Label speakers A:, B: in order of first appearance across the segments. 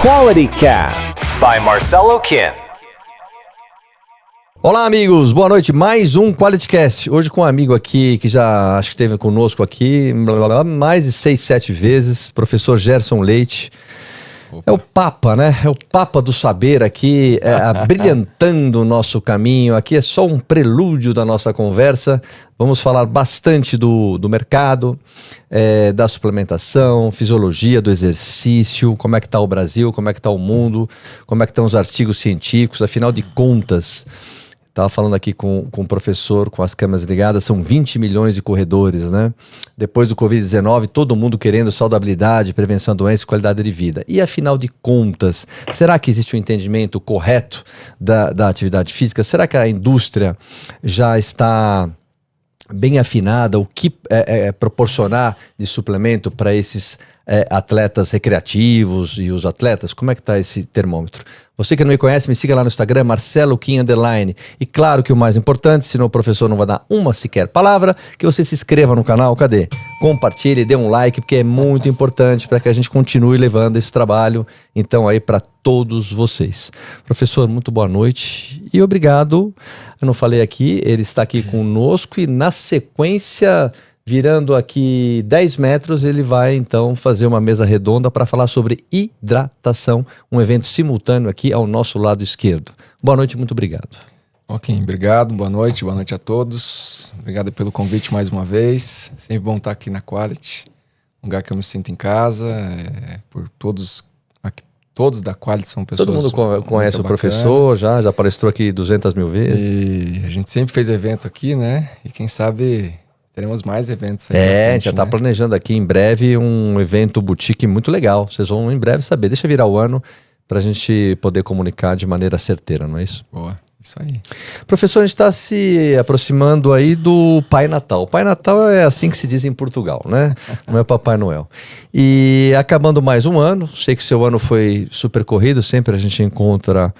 A: Quality Cast by Marcelo Kim.
B: Olá, amigos, boa noite. Mais um Quality Cast. Hoje com um amigo aqui que já acho que esteve conosco aqui mais de 6, 7 vezes, professor Gerson Leite. Opa. É o Papa, né? É o Papa do saber aqui, brilhantando o nosso caminho. Aqui é só um prelúdio da nossa conversa. Vamos falar bastante do mercado, da suplementação, fisiologia do exercício, como é que está o Brasil, como é que está o mundo, como é que estão os artigos científicos. Afinal de contas, estava falando aqui com o professor, com as câmeras ligadas, são 20 milhões de corredores, né? Depois do Covid-19, todo mundo querendo saudabilidade, prevenção de doenças e qualidade de vida. E afinal de contas, será que existe um entendimento correto da atividade física? Será que a indústria já está bem afinada? O que proporcionar de suplemento para esses atletas recreativos e os atletas? Como é que está esse termômetro? Você que não me conhece, me siga lá no Instagram, Marcelo Kim _. E claro que o mais importante, senão o professor não vai dar uma sequer palavra, que você se inscreva no canal, cadê? Compartilhe, dê um like, porque é muito importante para que a gente continue levando esse trabalho, então, aí para todos vocês. Professor, muito boa noite e obrigado. Eu não falei aqui, ele está aqui conosco e na sequência, virando aqui 10 metros, ele vai então fazer uma mesa redonda para falar sobre hidratação, um evento simultâneo aqui ao nosso lado esquerdo. Boa noite, muito obrigado.
C: Ok, obrigado, boa noite a todos. Obrigado pelo convite mais uma vez. Sempre bom estar aqui na Quality, um lugar que eu me sinto em casa, por todos da Quality são pessoas.
B: Todo mundo conhece o professor, já palestrou aqui 200 mil vezes.
C: E a gente sempre fez evento aqui, né? E quem sabe teremos mais eventos aí.
B: A gente já está planejando aqui em breve um evento boutique muito legal. Vocês vão em breve saber. Deixa virar o ano para a gente poder comunicar de maneira certeira, não é isso?
C: Boa, isso aí.
B: Professor, a gente está se aproximando aí do Pai Natal. Pai Natal é assim que se diz em Portugal, né? Não é Papai Noel. E acabando mais um ano, sei que seu ano foi super corrido, sempre a gente encontra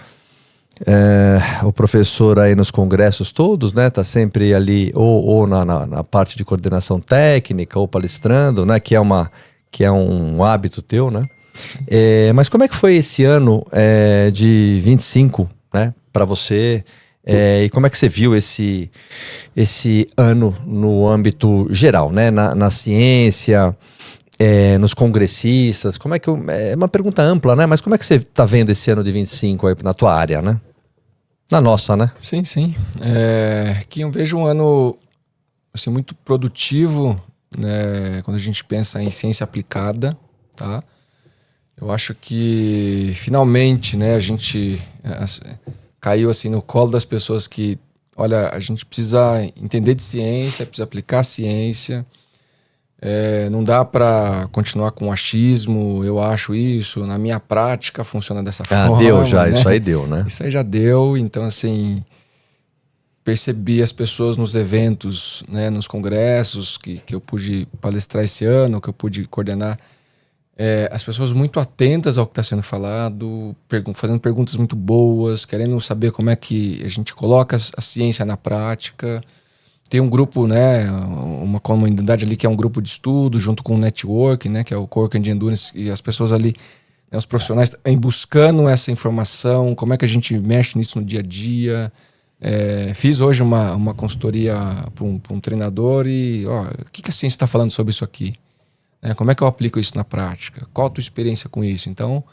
B: o professor aí nos congressos todos, né? Tá sempre ali ou na parte de coordenação técnica ou palestrando, né? Que é um hábito teu, né? Mas como é que foi esse ano de 25, né? Para você, e como é que você viu esse ano no âmbito geral, né? Na ciência, nos congressistas, como é que é uma pergunta ampla, né? Mas como é que você está vendo esse ano de 25 aí na tua área, né? Na nossa, né?
C: Sim. Que eu vejo um ano assim, muito produtivo, né? Quando a gente pensa em ciência aplicada, tá? Eu acho que finalmente, né, a gente caiu assim no colo das pessoas que, olha, a gente precisa entender de ciência, precisa aplicar a ciência. Não dá para continuar com achismo, eu acho isso, na minha prática funciona dessa forma.
B: Deu já, né? Isso aí
C: já deu, então assim, percebi as pessoas nos eventos, né, nos congressos que eu pude palestrar esse ano, que eu pude coordenar, as pessoas muito atentas ao que está sendo falado, fazendo perguntas muito boas, querendo saber como é que a gente coloca a ciência na prática. Tem um grupo, né, uma comunidade ali que é um grupo de estudo junto com o network, né, que é o Coworking de Endurance, e as pessoas ali, né, os profissionais também buscando essa informação, como é que a gente mexe nisso no dia a dia. Fiz hoje uma consultoria para um treinador e o que a ciência está falando sobre isso aqui? Como é que eu aplico isso na prática? Qual a tua experiência com isso? Então,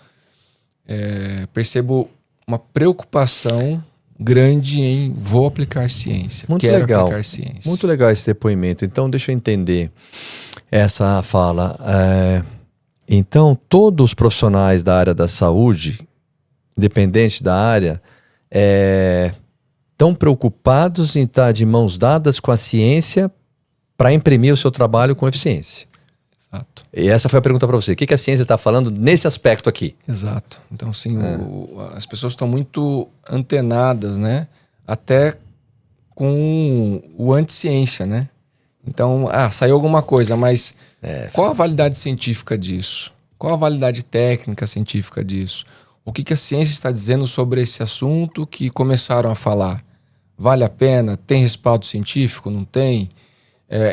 C: percebo uma preocupação grande em vou aplicar ciência. Quero aplicar ciência.
B: Muito legal esse depoimento. Então, deixa eu entender essa fala. Então, todos os profissionais da área da saúde, independente da área, estão preocupados em estar de mãos dadas com a ciência para imprimir o seu trabalho com eficiência.
C: Exato.
B: E essa foi a pergunta para você. O que a ciência está falando nesse aspecto aqui?
C: Exato. Então, sim, as pessoas estão muito antenadas, né? Até com o anti-ciência, né? Então, saiu alguma coisa, mas qual a validade científica disso? Qual a validade técnica científica disso? O que a ciência está dizendo sobre esse assunto que começaram a falar? Vale a pena? Tem respaldo científico? Não tem?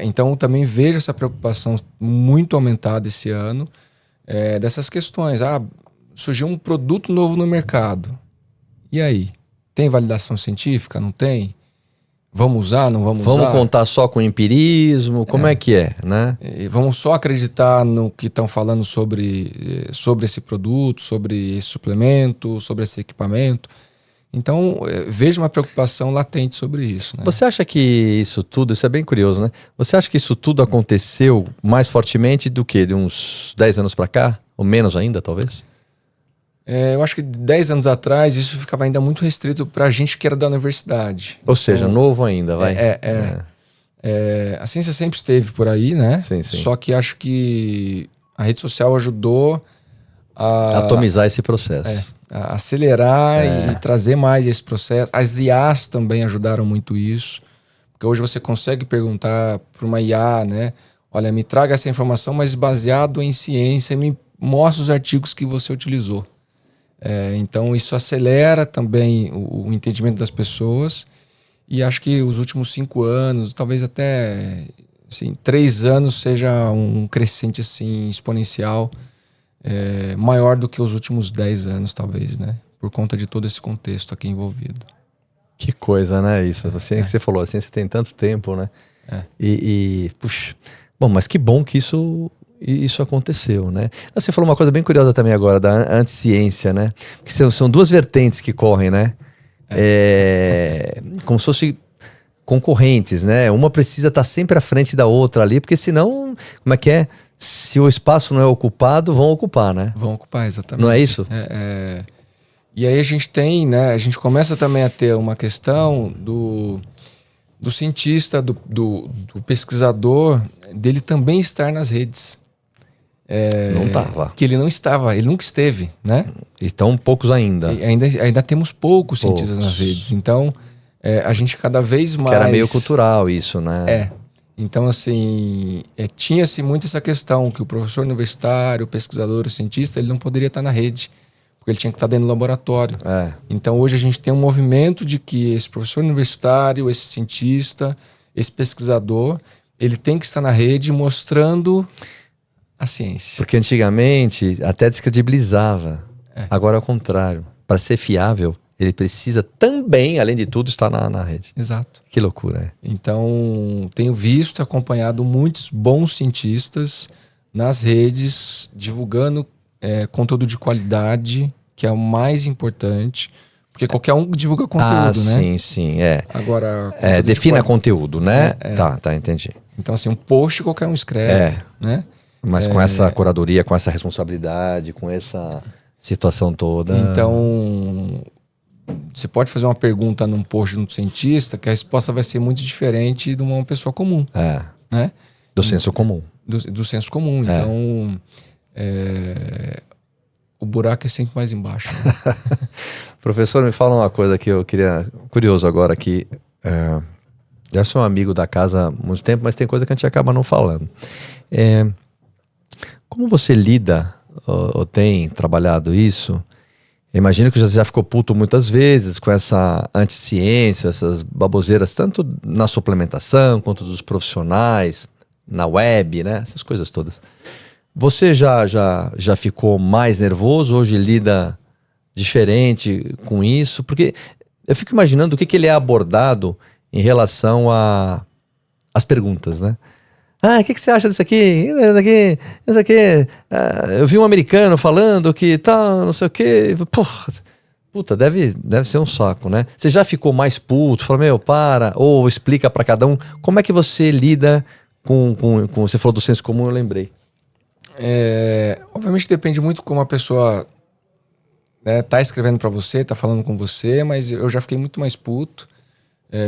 C: Então, também vejo essa preocupação muito aumentada esse ano, dessas questões. surgiu um produto novo no mercado. E aí? Tem validação científica? Não tem? Vamos usar? Não vamos usar?
B: Vamos contar só com empirismo? Como é que é, né?
C: Vamos só acreditar no que estão falando sobre esse produto, sobre esse suplemento, sobre esse equipamento. Então, vejo uma preocupação latente sobre isso. Né?
B: Você acha que isso tudo, isso é bem curioso, né? Você acha que isso tudo aconteceu mais fortemente do que de uns 10 anos para cá? Ou menos ainda, talvez?
C: Eu acho que 10 anos atrás isso ficava ainda muito restrito para a gente que era da universidade.
B: Ou seja, novo ainda, vai.
C: A ciência sempre esteve por aí, né?
B: Sim, sim.
C: Só que acho que a rede social ajudou a
B: atomizar esse processo.
C: A acelerar e trazer mais esse processo. As IAs também ajudaram muito isso. Porque hoje você consegue perguntar para uma IA, né? Olha, me traga essa informação, mas baseado em ciência, me mostra os artigos que você utilizou. Então isso acelera também o entendimento das pessoas. E acho que os últimos 5 anos, talvez até assim, 3 anos, seja um crescente assim, exponencial, maior do que os últimos 10 anos, talvez, né? Por conta de todo esse contexto aqui envolvido.
B: Que coisa, né? Isso. Que você falou, a ciência tem tanto tempo, né? Puxa. Bom, mas que bom que isso aconteceu, né? Você falou uma coisa bem curiosa também agora, da anticiência, né? Que são duas vertentes que correm, né? Como se fossem concorrentes, né? Uma precisa estar sempre à frente da outra ali, porque senão, como é que é? Se o espaço não é ocupado, vão ocupar, né?
C: Vão ocupar, exatamente.
B: Não é isso?
C: E aí a gente tem, né? A gente começa também a ter uma questão do cientista, do pesquisador, dele também estar nas redes.
B: Não estava.
C: Que ele não estava, ele nunca esteve, né?
B: E tão poucos ainda.
C: E ainda temos poucos cientistas nas redes. Então, a gente cada vez mais...
B: Que era meio cultural isso, né?
C: Então, assim, tinha-se muito essa questão que o professor universitário, o pesquisador, o cientista, ele não poderia estar na rede, porque ele tinha que estar dentro do laboratório. Então, hoje a gente tem um movimento de que esse professor universitário, esse cientista, esse pesquisador, ele tem que estar na rede mostrando a ciência.
B: Porque antigamente até descredibilizava. Agora é o contrário. Para ser fiável, ele precisa também, além de tudo, estar na rede.
C: Exato.
B: Que loucura,
C: Então, tenho visto, acompanhado muitos bons cientistas nas redes, divulgando conteúdo de qualidade, que é o mais importante. Porque qualquer um divulga conteúdo, né?
B: Sim.
C: Agora...
B: defina conteúdo, né? Tá, entendi.
C: Então, assim, um post qualquer um escreve, né?
B: Mas com essa curadoria, com essa responsabilidade, com essa situação toda...
C: Então... Você pode fazer uma pergunta num post de um cientista que a resposta vai ser muito diferente de uma pessoa comum. Né?
B: Do senso comum.
C: Do senso comum. Então, o buraco é sempre mais embaixo. Né?
B: Professor, me fala uma coisa que eu queria... Curioso agora aqui. Já sou um amigo da casa há muito tempo, mas tem coisa que a gente acaba não falando. Como você lida, ou tem trabalhado isso... Imagino que já ficou puto muitas vezes com essa anticiência, essas baboseiras, tanto na suplementação quanto dos profissionais, na web, né? Essas coisas todas. Você já ficou mais nervoso? Hoje lida diferente com isso? Porque eu fico imaginando o que ele é abordado em relação às perguntas, né? O que você acha disso aqui? Isso aqui. Eu vi um americano falando que tal, não sei o quê. Puta, deve ser um saco, né? Você já ficou mais puto? Falou, para. Ou explica pra cada um. Como é que você lida com você falou do senso comum, eu lembrei.
C: Obviamente depende muito como a pessoa tá escrevendo pra você, tá falando com você, mas eu já fiquei muito mais puto.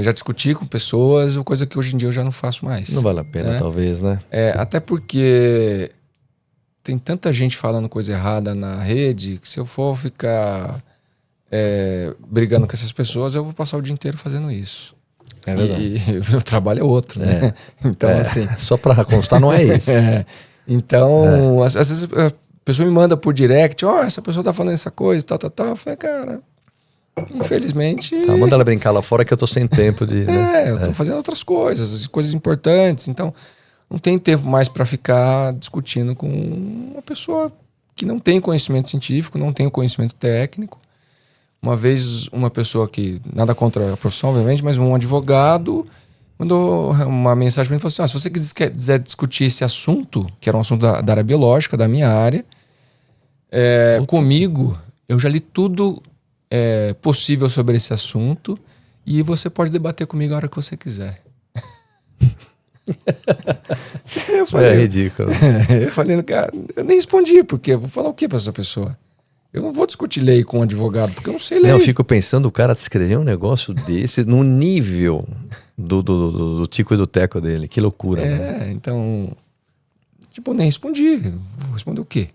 C: Já discuti com pessoas, coisa que hoje em dia eu já não faço mais.
B: Não vale a pena, talvez, né?
C: Até porque tem tanta gente falando coisa errada na rede que se eu for ficar brigando com essas pessoas, eu vou passar o dia inteiro fazendo isso.
B: É verdade.
C: E o meu trabalho é outro, né? Então, assim...
B: Só pra constar, não é isso.
C: Então, às vezes a pessoa me manda por direct, essa pessoa tá falando essa coisa, tal. Eu falei, cara... Infelizmente...
B: manda ela brincar lá fora que eu tô sem tempo de...
C: eu tô fazendo outras coisas importantes. Então, não tem tempo mais para ficar discutindo com uma pessoa que não tem conhecimento científico, não tem o conhecimento técnico. Uma vez, uma pessoa que, nada contra a profissão, obviamente, mas um advogado mandou uma mensagem para mim e falou assim: se você quiser discutir esse assunto, que era um assunto da área biológica, da minha área, comigo, eu já li tudo possível sobre esse assunto e você pode debater comigo a hora que você quiser. Eu falei,
B: ridículo.
C: Eu falei, cara, eu nem respondi, porque eu vou falar o que para essa pessoa? Eu não vou discutir lei com um advogado, porque eu não sei lei.
B: Não, eu fico pensando, o cara descrever um negócio desse no nível do tico e do teco dele. Que loucura, né?
C: Então, tipo, nem respondi. Vou responder o quê?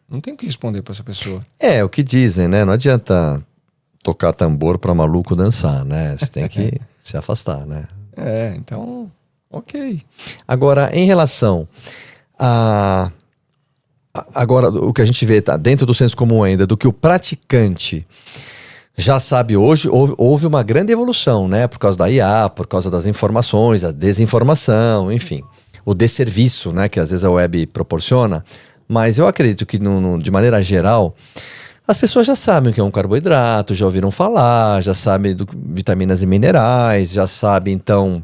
C: Não tenho o que responder pra essa pessoa.
B: É, o que dizem, né? Não adianta tocar tambor pra maluco dançar, né? Você tem que se afastar, né?
C: Então, ok.
B: Agora, em relação a... Agora, o que a gente vê tá dentro do senso comum ainda, do que o praticante já sabe hoje, houve uma grande evolução, né? Por causa da IA, por causa das informações, a desinformação, enfim. O desserviço, né? Que às vezes a web proporciona. Mas eu acredito que, de maneira geral, as pessoas já sabem o que é um carboidrato, já ouviram falar, já sabem de vitaminas e minerais, já sabem, então...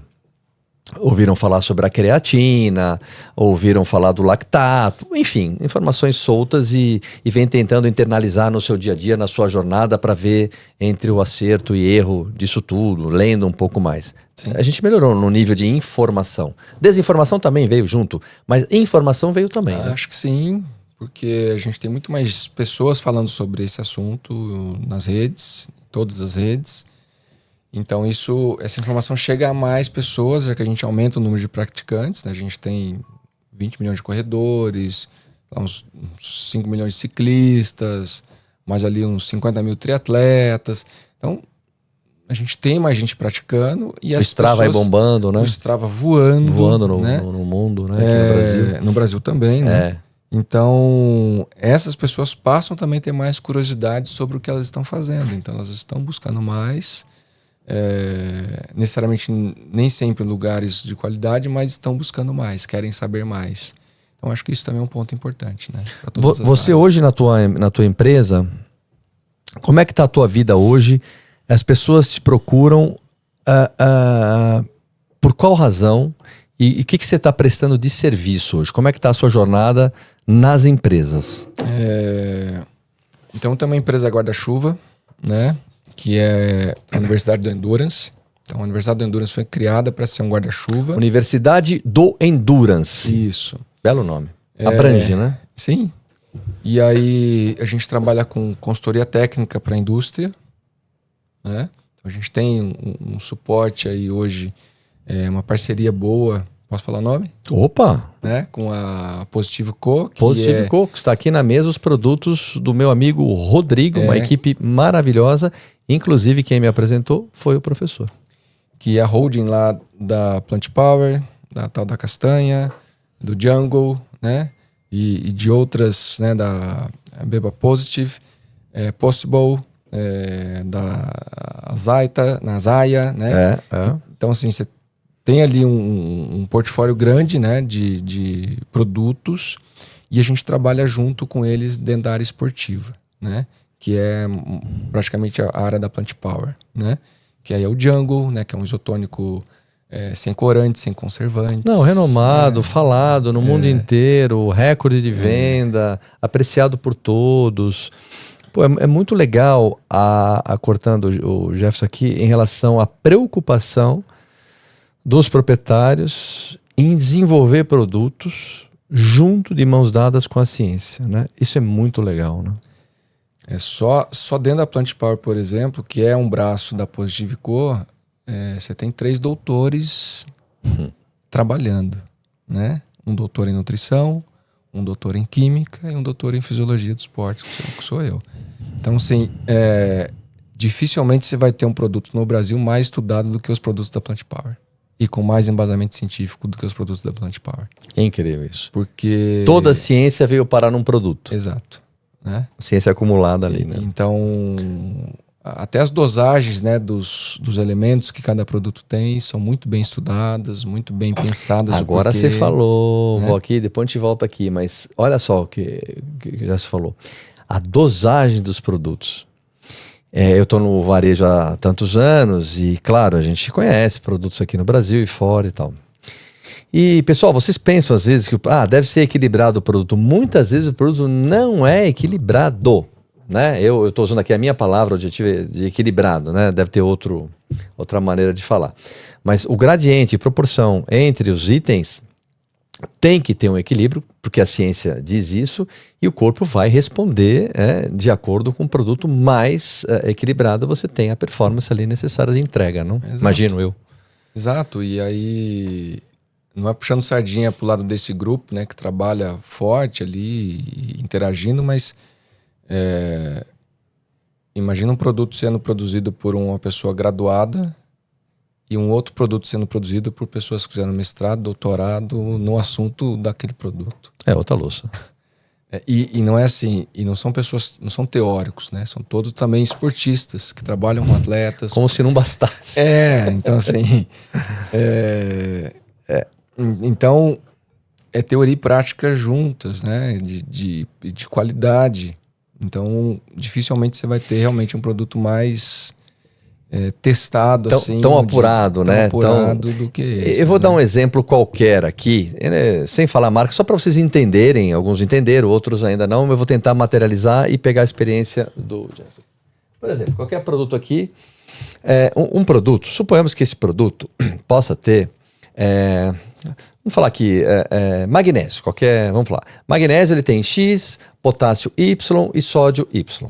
B: Ouviram falar sobre a creatina, ouviram falar do lactato, enfim, informações soltas e vem tentando internalizar no seu dia a dia, na sua jornada, para ver entre o acerto e erro disso tudo, lendo um pouco mais.
C: Sim.
B: A gente melhorou no nível de informação. Desinformação também veio junto, mas informação veio também. Né?
C: Acho que sim, porque a gente tem muito mais pessoas falando sobre esse assunto nas redes, todas as redes. Então essa informação chega a mais pessoas, já que a gente aumenta o número de praticantes, né? A gente tem 20 milhões de corredores, uns 5 milhões de ciclistas, mais ali uns 50 mil triatletas. Então, a gente tem mais gente praticando e
B: o Strava aí bombando, né?
C: O Strava voando.
B: Voando
C: né?
B: no mundo, né? Aqui no Brasil.
C: No Brasil também, né? Então, essas pessoas passam também a ter mais curiosidade sobre o que elas estão fazendo. Então, elas estão buscando mais... necessariamente nem sempre lugares de qualidade, mas estão buscando mais, querem saber mais. Então acho que isso também é um ponto importante, né?
B: Você hoje na tua empresa, como é que está a tua vida hoje? As pessoas te procuram por qual razão e o que você está prestando de serviço hoje? Como é que está a sua jornada nas empresas?
C: Então tem uma empresa guarda-chuva, né? Que é a Universidade do Endurance. Então, a Universidade do Endurance foi criada para ser um guarda-chuva.
B: Universidade do Endurance.
C: Isso.
B: Belo nome. Abrange, né?
C: Sim. E aí, a gente trabalha com consultoria técnica para a indústria. Né? Então, a gente tem um suporte aí hoje, uma parceria boa. Posso falar o nome?
B: Opa!
C: Né? Com a Positivo Co.
B: Positivo Co. Está aqui na mesa os produtos do meu amigo Rodrigo, uma equipe maravilhosa. Inclusive, quem me apresentou foi o professor.
C: Que é a holding lá da Plant Power, da tal da Castanha, do Jungle, né? E de outras, né? Da Beba Positive, Possible, da Zaita, na Zaya, né? Então, assim, você tem ali um portfólio grande, né? De produtos e a gente trabalha junto com eles dentro da área esportiva, né? Que é praticamente a área da Plant Power, né? Que aí é o Jungle, né? Que é um isotônico sem corantes, sem conservantes.
B: Não, renomado, falado no mundo inteiro, recorde de venda, apreciado por todos. Pô, é muito legal, cortando o Jefferson aqui, em relação à preocupação dos proprietários em desenvolver produtos junto de mãos dadas com a ciência, né? Isso é muito legal, né?
C: Só dentro da Plant Power, por exemplo, que é um braço da Positive Co, você tem 3 doutores trabalhando, né? Um doutor em nutrição, um doutor em química e um doutor em fisiologia do esporte, que sou eu. Então, assim, dificilmente você vai ter um produto no Brasil mais estudado do que os produtos da Plant Power. E com mais embasamento científico do que os produtos da Plant Power.
B: É incrível isso.
C: Porque...
B: toda a ciência veio parar num produto.
C: Exato. Né?
B: Ciência acumulada ali, né?
C: Então, até as dosagens, né, dos elementos que cada produto tem são muito bem estudadas, muito bem pensadas.
B: Agora
C: você
B: falou,
C: né?
B: vou aqui, depois a gente volta aqui, mas olha só o que já se falou. A dosagem dos produtos. Eu estou no varejo há tantos anos e, claro, a gente conhece produtos aqui no Brasil e fora e tal. E, pessoal, vocês pensam às vezes que deve ser equilibrado o produto. Muitas vezes o produto não é equilibrado, né? Eu estou usando aqui a minha palavra, o adjetivo de equilibrado, né? Deve ter outra maneira de falar. Mas o gradiente e proporção entre os itens tem que ter um equilíbrio, porque a ciência diz isso, e o corpo vai responder de acordo com o produto mais equilibrado, você tem a performance ali necessária de entrega, não?
C: Exato.
B: Imagino eu.
C: Exato, e aí não é puxando sardinha pro lado desse grupo, né, que trabalha forte ali, interagindo, mas imagina um produto sendo produzido por uma pessoa graduada e um outro produto sendo produzido por pessoas que fizeram mestrado, doutorado no assunto daquele produto.
B: É outra louça.
C: E não é assim, e não são pessoas, não são teóricos, né? São todos também esportistas que trabalham com atletas.
B: Como se não bastasse.
C: Então assim, então é teoria e prática juntas, né? De qualidade. Então dificilmente você vai ter realmente um produto mais testado,
B: tão apurado, né?
C: Tão apurado do que esse.
B: Eu vou dar um exemplo qualquer aqui, sem falar marca, só para vocês entenderem. Alguns entenderam, outros ainda não. Mas eu vou tentar materializar e pegar a experiência do Jeff. Por exemplo, qualquer produto aqui, um produto, suponhamos que esse produto possa ter, vamos falar aqui, magnésio, vamos falar. Magnésio ele tem X, potássio Y e sódio Y.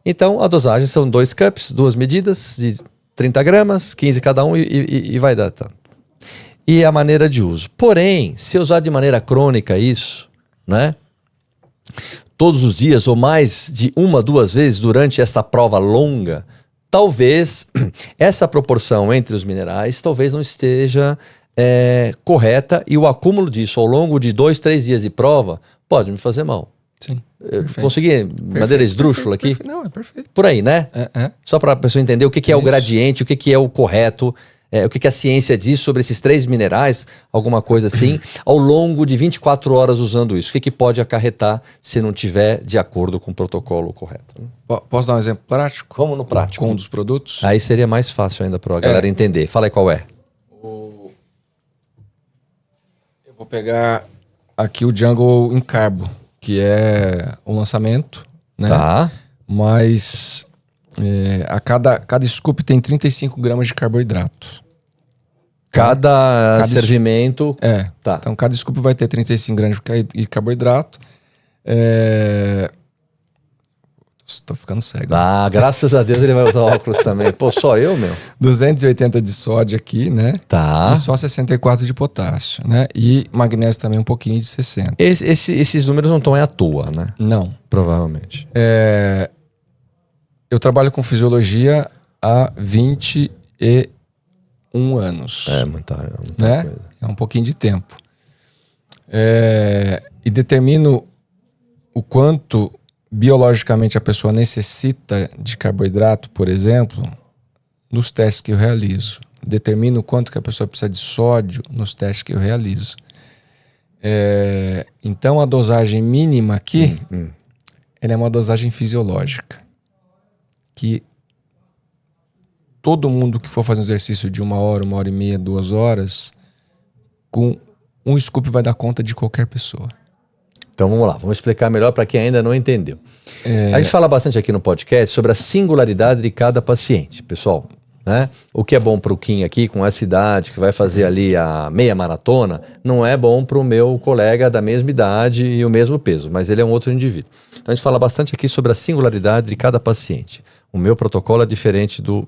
B: Então, a dosagem são 2 cups, 2 medidas de 30 gramas, 15 cada um e vai dar tanto. E a maneira de uso. Porém, se eu usar de maneira crônica isso, né? Todos os dias ou mais de 1, 2 vezes durante esta prova longa, talvez essa proporção entre os minerais talvez não esteja correta e o acúmulo disso ao longo de 2, 3 dias de prova pode me fazer mal.
C: Sim.
B: Consegui maneira esdrúxula aqui?
C: Perfeito. Não, é perfeito.
B: Por aí, né? Só para a pessoa entender o que é o gradiente, o que é o correto, o que a ciência diz sobre esses 3 minerais, alguma coisa assim, ao longo de 24 horas usando isso. O que pode acarretar se não tiver de acordo com o protocolo correto?
C: Posso dar um exemplo prático?
B: Vamos no prático.
C: Com um dos produtos?
B: Aí seria mais fácil ainda para a galera entender. Fala aí qual é.
C: Eu vou pegar aqui o Jungle em Carbo, que é um lançamento, né?
B: Tá.
C: Mas cada scoop tem 35 gramas de carboidrato.
B: Cada servimento. Tá.
C: Então cada scoop vai ter 35 gramas de carboidrato. Tô ficando cego.
B: Graças a Deus ele vai usar óculos também. Pô, só eu, meu?
C: 280 de sódio aqui, né?
B: Tá.
C: E só 64 de potássio, né? E magnésio também um pouquinho de 60.
B: Esses números não estão à toa, né?
C: Não.
B: Provavelmente.
C: Eu trabalho com fisiologia há 21 anos.
B: Muita
C: né?
B: coisa.
C: É um pouquinho de tempo. E determino o quanto biologicamente a pessoa necessita de carboidrato, por exemplo, nos testes que eu realizo. Determino o quanto que a pessoa precisa de sódio nos testes que eu realizo. Então a dosagem mínima aqui ela é uma dosagem fisiológica. Que todo mundo que for fazer um exercício de 1 hora, 1h30, 2 horas, com um scoop vai dar conta de qualquer pessoa.
B: Então vamos lá, vamos explicar melhor para quem ainda não entendeu. A gente fala bastante aqui no podcast sobre a singularidade de cada paciente, pessoal. Né? O que é bom para o Kim aqui, com essa idade, que vai fazer ali a meia maratona, não é bom para o meu colega da mesma idade e o mesmo peso, mas ele é um outro indivíduo. Então a gente fala bastante aqui sobre a singularidade de cada paciente. O meu protocolo é diferente do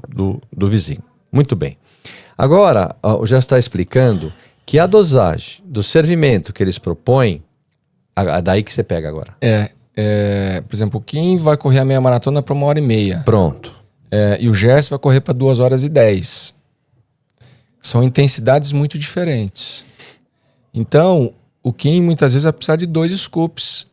B: vizinho. Muito bem. Agora, eu já está explicando que a dosagem do servimento que eles propõem, daí que você pega agora.
C: Por exemplo, o Kim vai correr a meia maratona para 1h30.
B: Pronto.
C: E o Gerson vai correr para 2h10. São intensidades muito diferentes. Então, o Kim muitas vezes vai precisar de 2 scoops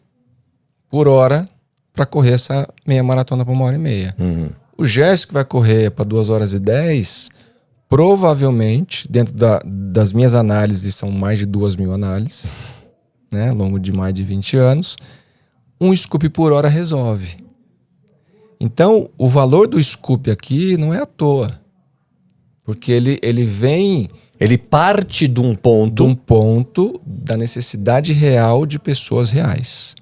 C: por hora para correr essa meia maratona para 1h30. O Gerson que vai correr para 2h10, provavelmente, dentro das minhas análises, são mais de 2.000 análises, né, ao longo de mais de 20 anos, 1 scoop por hora resolve. Então, o valor do scoop aqui não é à toa. Porque ele vem...
B: Ele parte de um ponto
C: da necessidade real de pessoas reais.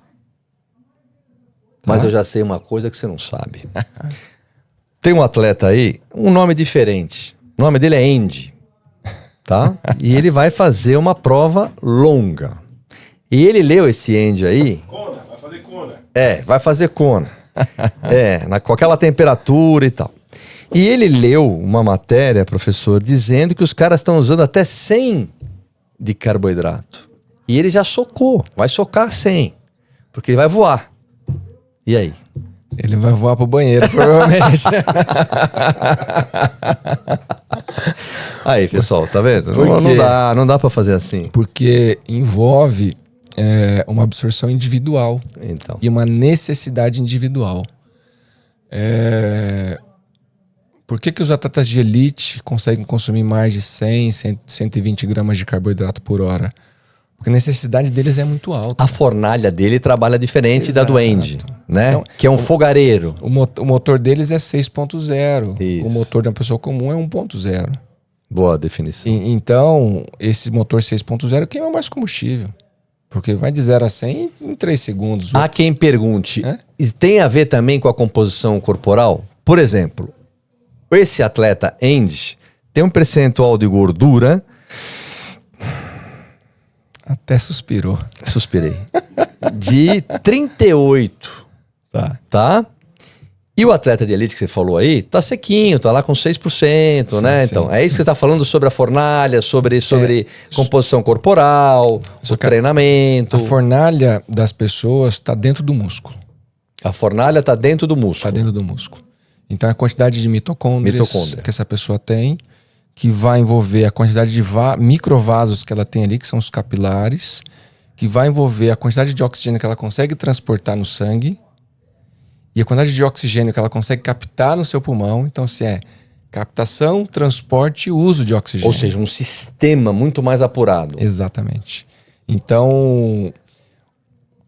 B: Mas eu já sei uma coisa que você não sabe. Tem um atleta aí, um nome diferente. O nome dele é Andy, tá? E ele vai fazer uma prova longa. E ele leu esse Andy aí...
D: Kona, vai fazer Kona.
B: Vai fazer Kona. Com aquela temperatura e tal. E ele leu uma matéria, professor, dizendo que os caras estão usando até 100 de carboidrato. E ele já socou, vai socar 100, porque ele vai voar. E aí?
C: Ele vai voar pro banheiro, provavelmente.
B: Aí, pessoal, tá vendo?
C: Por quê?
B: Não dá pra fazer assim.
C: Porque envolve uma absorção individual
B: Então.
C: e uma necessidade individual. Por que os atletas de elite conseguem consumir mais de 100, 120 gramas de carboidrato por hora? Porque a necessidade deles é muito alta.
B: A fornalha dele trabalha diferente da do Andy, né?
C: Então,
B: que é um fogareiro.
C: O motor deles é 6.0.
B: Isso.
C: O motor de uma pessoa comum é 1.0.
B: Boa definição.
C: Então, esse motor 6.0 queima mais combustível. Porque vai de 0 a 100 em 3 segundos.
B: Há quem pergunte, tem a ver também com a composição corporal? Por exemplo, esse atleta Andy tem um percentual de gordura...
C: Até suspirou.
B: Suspirei. De 38. Tá? E o atleta de elite que você falou aí, tá sequinho, tá lá com 6%, sim, né? Sim. Então, é isso que você tá falando sobre a fornalha, sobre composição corporal, o treinamento.
C: A fornalha das pessoas tá dentro do músculo.
B: A fornalha tá dentro do músculo.
C: Tá dentro do músculo. Então, a quantidade de mitocôndrias que essa pessoa tem, que vai envolver a quantidade de microvasos que ela tem ali, que são os capilares, que vai envolver a quantidade de oxigênio que ela consegue transportar no sangue e a quantidade de oxigênio que ela consegue captar no seu pulmão. Então, se é captação, transporte e uso de oxigênio.
B: Ou seja, um sistema muito mais apurado.
C: Exatamente. Então,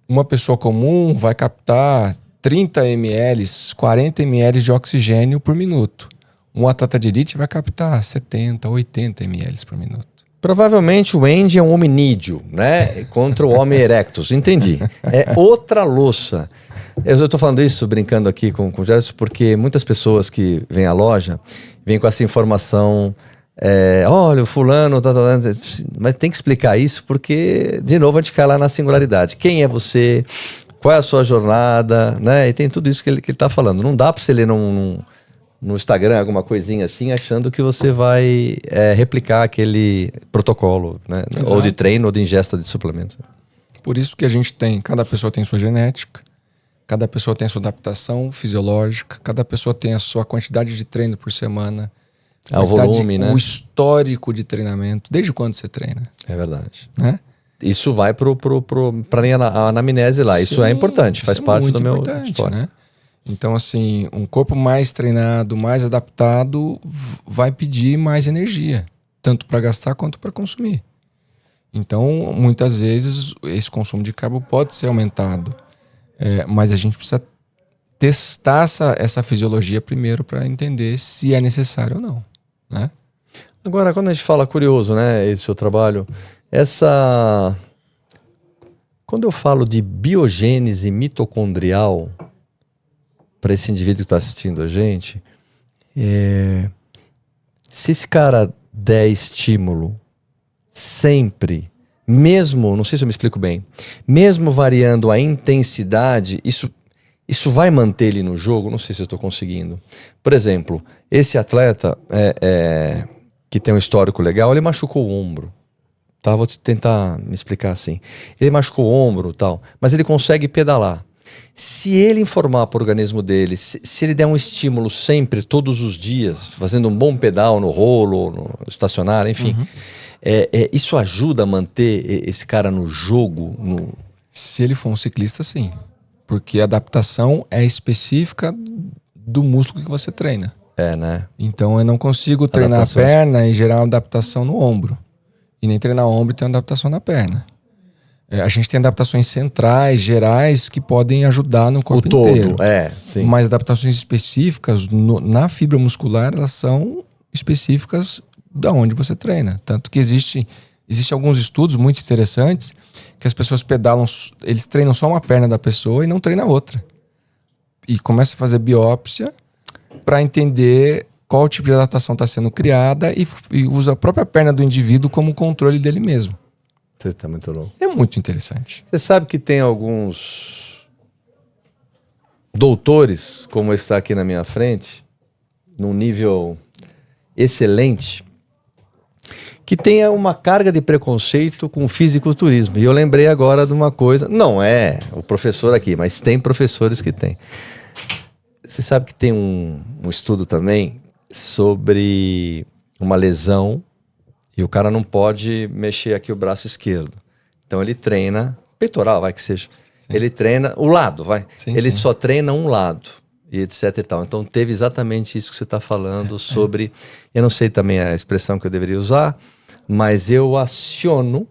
C: uma pessoa comum vai captar 30 ml, 40 ml de oxigênio por minuto. Um atleta de elite vai captar 70, 80 ml por minuto.
B: Provavelmente o Andy é um hominídeo, né? Contra o Homo erectus. Entendi. É outra louça. Eu estou falando isso brincando aqui com o Gerson, porque muitas pessoas que vêm à loja vêm com essa informação. Olha, o fulano... Mas tem que explicar isso porque, de novo, a gente cai lá na singularidade. Quem é você? Qual é a sua jornada? Né? E tem tudo isso que ele está falando. Não dá para você ler no Instagram, alguma coisinha assim, achando que você vai replicar aquele protocolo, né? Ou de treino ou de ingesta de suplemento.
C: Por isso que a gente tem, cada pessoa tem sua genética, cada pessoa tem a sua adaptação fisiológica, cada pessoa tem a sua quantidade de treino por semana,
B: o volume, né?
C: O histórico de treinamento, desde quando você treina.
B: É verdade.
C: Né?
B: Isso vai pra a anamnese lá. Isso é importante, faz parte do meu histórico.
C: Né? Então, assim, um corpo mais treinado, mais adaptado, vai pedir mais energia, tanto para gastar quanto para consumir. Então, muitas vezes, esse consumo de carbo pode ser aumentado, mas a gente precisa testar essa fisiologia primeiro para entender se é necessário ou não, né?
B: Agora, quando a gente fala, curioso, né, esse seu trabalho, quando eu falo de biogênese mitocondrial, para esse indivíduo que está assistindo a gente, se esse cara der estímulo sempre, mesmo, não sei se eu me explico bem, mesmo variando a intensidade, isso vai manter ele no jogo? Não sei se eu estou conseguindo. Por exemplo, esse atleta que tem um histórico legal, ele machucou o ombro. Tá? Vou tentar me explicar assim. Ele machucou o ombro e tal, mas ele consegue pedalar. Se ele informar para o organismo dele, se ele der um estímulo sempre, todos os dias, fazendo um bom pedal no rolo, no estacionário, enfim, isso ajuda a manter esse cara no jogo?
C: Se ele for um ciclista, sim. Porque a adaptação é específica do músculo que você treina.
B: Né?
C: Então eu não consigo treinar
B: Adaptações.
C: a perna e gerar uma adaptação no ombro. E nem treinar o ombro e ter uma adaptação na perna. A gente tem adaptações centrais, gerais, que podem ajudar no corpo inteiro.
B: sim.
C: Mas adaptações específicas na fibra muscular, elas são específicas da onde você treina. Tanto que existe alguns estudos muito interessantes que as pessoas pedalam, eles treinam só uma perna da pessoa e não treinam a outra. E começa a fazer biópsia para entender qual tipo de adaptação está sendo criada e usa a própria perna do indivíduo como controle dele mesmo.
B: Você tá muito louco.
C: É muito interessante.
B: Você sabe que tem alguns doutores, como está aqui na minha frente, num nível excelente, que tem uma carga de preconceito com o fisiculturismo. E eu lembrei agora de uma coisa, não é o professor aqui, mas tem professores que tem. Você sabe que tem um estudo também sobre uma lesão e o cara não pode mexer aqui o braço esquerdo. Então ele treina, peitoral, vai que seja. Sim. Ele treina o lado, vai. Sim, ele só treina um lado e etc e tal. Então teve exatamente isso que você está falando sobre... Eu não sei também a expressão que eu deveria usar, mas eu aciono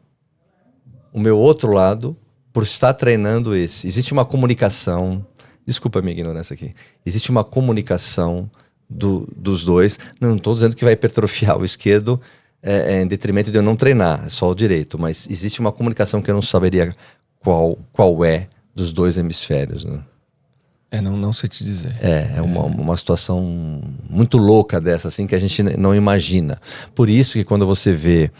B: o meu outro lado por estar treinando esse. Existe uma comunicação... Desculpa a minha ignorância aqui. Existe uma comunicação dos dois. Não estou dizendo que vai hipertrofiar o esquerdo em detrimento de eu não treinar, é só o direito. Mas existe uma comunicação que eu não saberia qual é dos dois hemisférios. Né?
C: Não sei te dizer.
B: Uma situação muito louca dessa, assim, que a gente não imagina. Por isso que quando você vê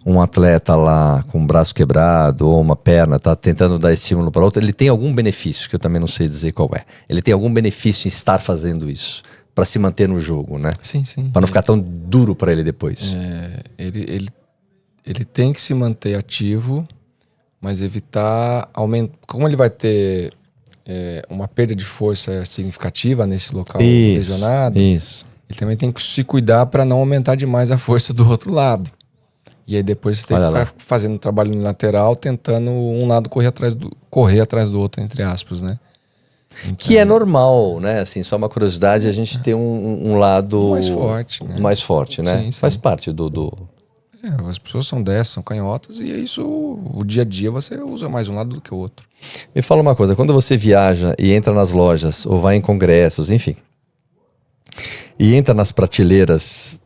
B: um atleta lá com o braço quebrado ou uma perna, tá tentando dar estímulo para outra, ele tem algum benefício, que eu também não sei dizer qual é. Ele tem algum benefício em estar fazendo isso, para se manter no jogo, né?
C: Sim.
B: Para não ficar tão duro para ele depois.
C: Ele tem que se manter ativo, mas evitar aumentar. Como ele vai ter uma perda de força significativa nesse local lesionado, ele também tem que se cuidar para não aumentar demais a força do outro lado. E aí depois você tem que ficar fazendo trabalho no lateral, tentando um lado correr atrás do outro, entre aspas, né? Então,
B: que é normal, né? Assim, só uma curiosidade, a gente ter um lado mais forte, né?
C: Sim.
B: Faz parte do...
C: as pessoas são dessas, são canhotas, e é isso, o dia a dia você usa mais um lado do que o outro.
B: Me fala uma coisa, quando você viaja e entra nas lojas, ou vai em congressos, enfim, e entra nas prateleiras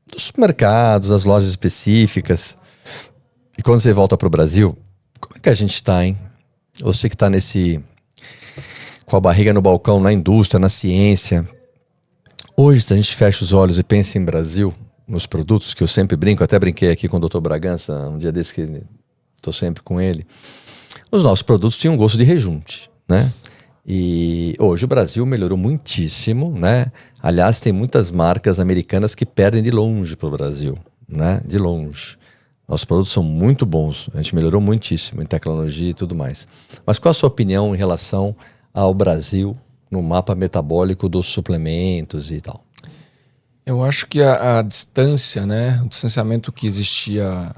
B: dos supermercados, as lojas específicas, e quando você volta pro Brasil, como é que a gente tá, hein? Você que tá com a barriga no balcão, na indústria, na ciência. Hoje, se a gente fecha os olhos e pensa em Brasil, nos produtos, que eu sempre brinco, até brinquei aqui com o Dr. Bragança, um dia desse que estou sempre com ele, os nossos produtos tinham gosto de rejunte, né? E hoje o Brasil melhorou muitíssimo, né? Aliás, tem muitas marcas americanas que perdem de longe para o Brasil, né? De longe. Nossos produtos são muito bons, a gente melhorou muitíssimo em tecnologia e tudo mais. Mas qual a sua opinião em relação ao Brasil no mapa metabólico dos suplementos e tal?
C: Eu acho que a distância, né? O distanciamento que existia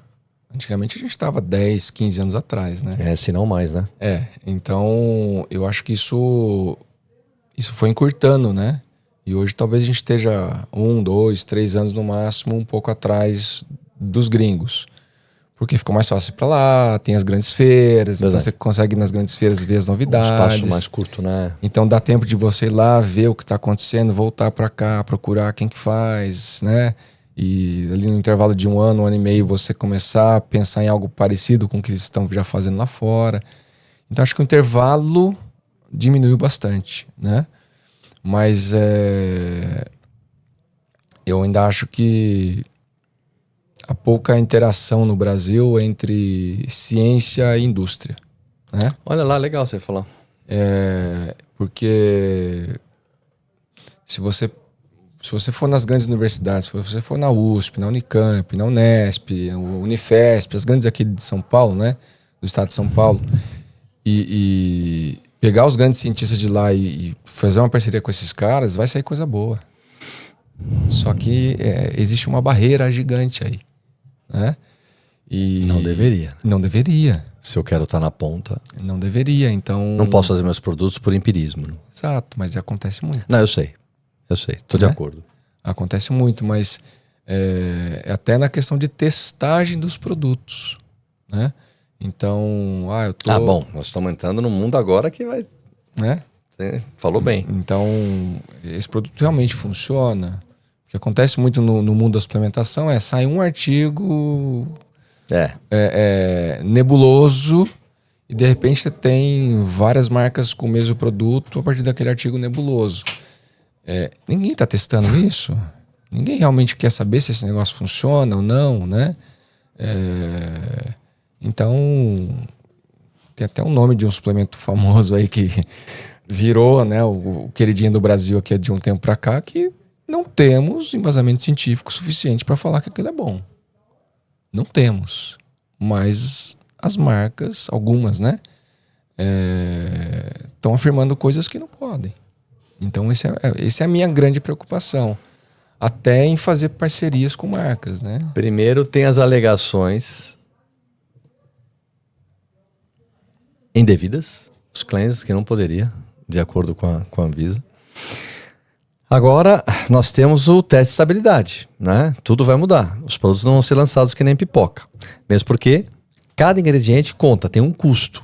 C: antigamente, a gente estava 10, 15 anos atrás, né?
B: Se não mais, né?
C: Então eu acho que isso foi encurtando, né? E hoje talvez a gente esteja 1, 2, 3 anos no máximo um pouco atrás dos gringos. Porque ficou mais fácil ir pra lá, tem as grandes feiras, então você consegue ir nas grandes feiras ver as novidades.
B: Um espaço mais curto, né?
C: Então dá tempo de você ir lá, ver o que tá acontecendo, voltar pra cá, procurar quem que faz, né? E ali no intervalo de um ano e meio, você começar a pensar em algo parecido com o que eles estão já fazendo lá fora. Então acho que o intervalo diminuiu bastante, né? Mas eu ainda acho que há pouca interação no Brasil entre ciência e indústria, né?
B: Olha lá, legal você falar.
C: Porque se você for nas grandes universidades, se você for na USP, na Unicamp, na Unesp, Unifesp, as grandes aqui de São Paulo, né? Do estado de São Paulo, e pegar os grandes cientistas de lá e fazer uma parceria com esses caras, vai sair coisa boa. Só que existe uma barreira gigante aí, né? E
B: não deveria. Né?
C: Não deveria.
B: Se eu quero estar na ponta.
C: Não deveria, então...
B: Não posso fazer meus produtos por empirismo. Né?
C: Exato, mas acontece muito.
B: Não, eu sei. Eu sei, tô de acordo.
C: Acontece muito, mas é até na questão de testagem dos produtos, né? Então, eu tô...
B: Bom, nós estamos entrando num mundo agora que vai...
C: Né?
B: Falou bem.
C: Então, esse produto realmente funciona. O que acontece muito no mundo da suplementação sai um artigo nebuloso e de repente você tem várias marcas com o mesmo produto a partir daquele artigo nebuloso. Ninguém está testando isso. Ninguém realmente quer saber se esse negócio funciona ou não, né? Então, tem até um nome de um suplemento famoso aí que virou, né, o queridinho do Brasil aqui de um tempo para cá, que não temos embasamento científico suficiente para falar que aquilo é bom. Não temos. Mas as marcas, algumas, né, estão afirmando coisas que não podem. Então, essa é a minha grande preocupação. Até em fazer parcerias com marcas, né?
B: Primeiro tem as alegações indevidas, os claims que não poderia, de acordo com a Anvisa. Agora, nós temos o teste de estabilidade, né? Tudo vai mudar. Os produtos não vão ser lançados que nem pipoca. Mesmo porque cada ingrediente conta, tem um custo.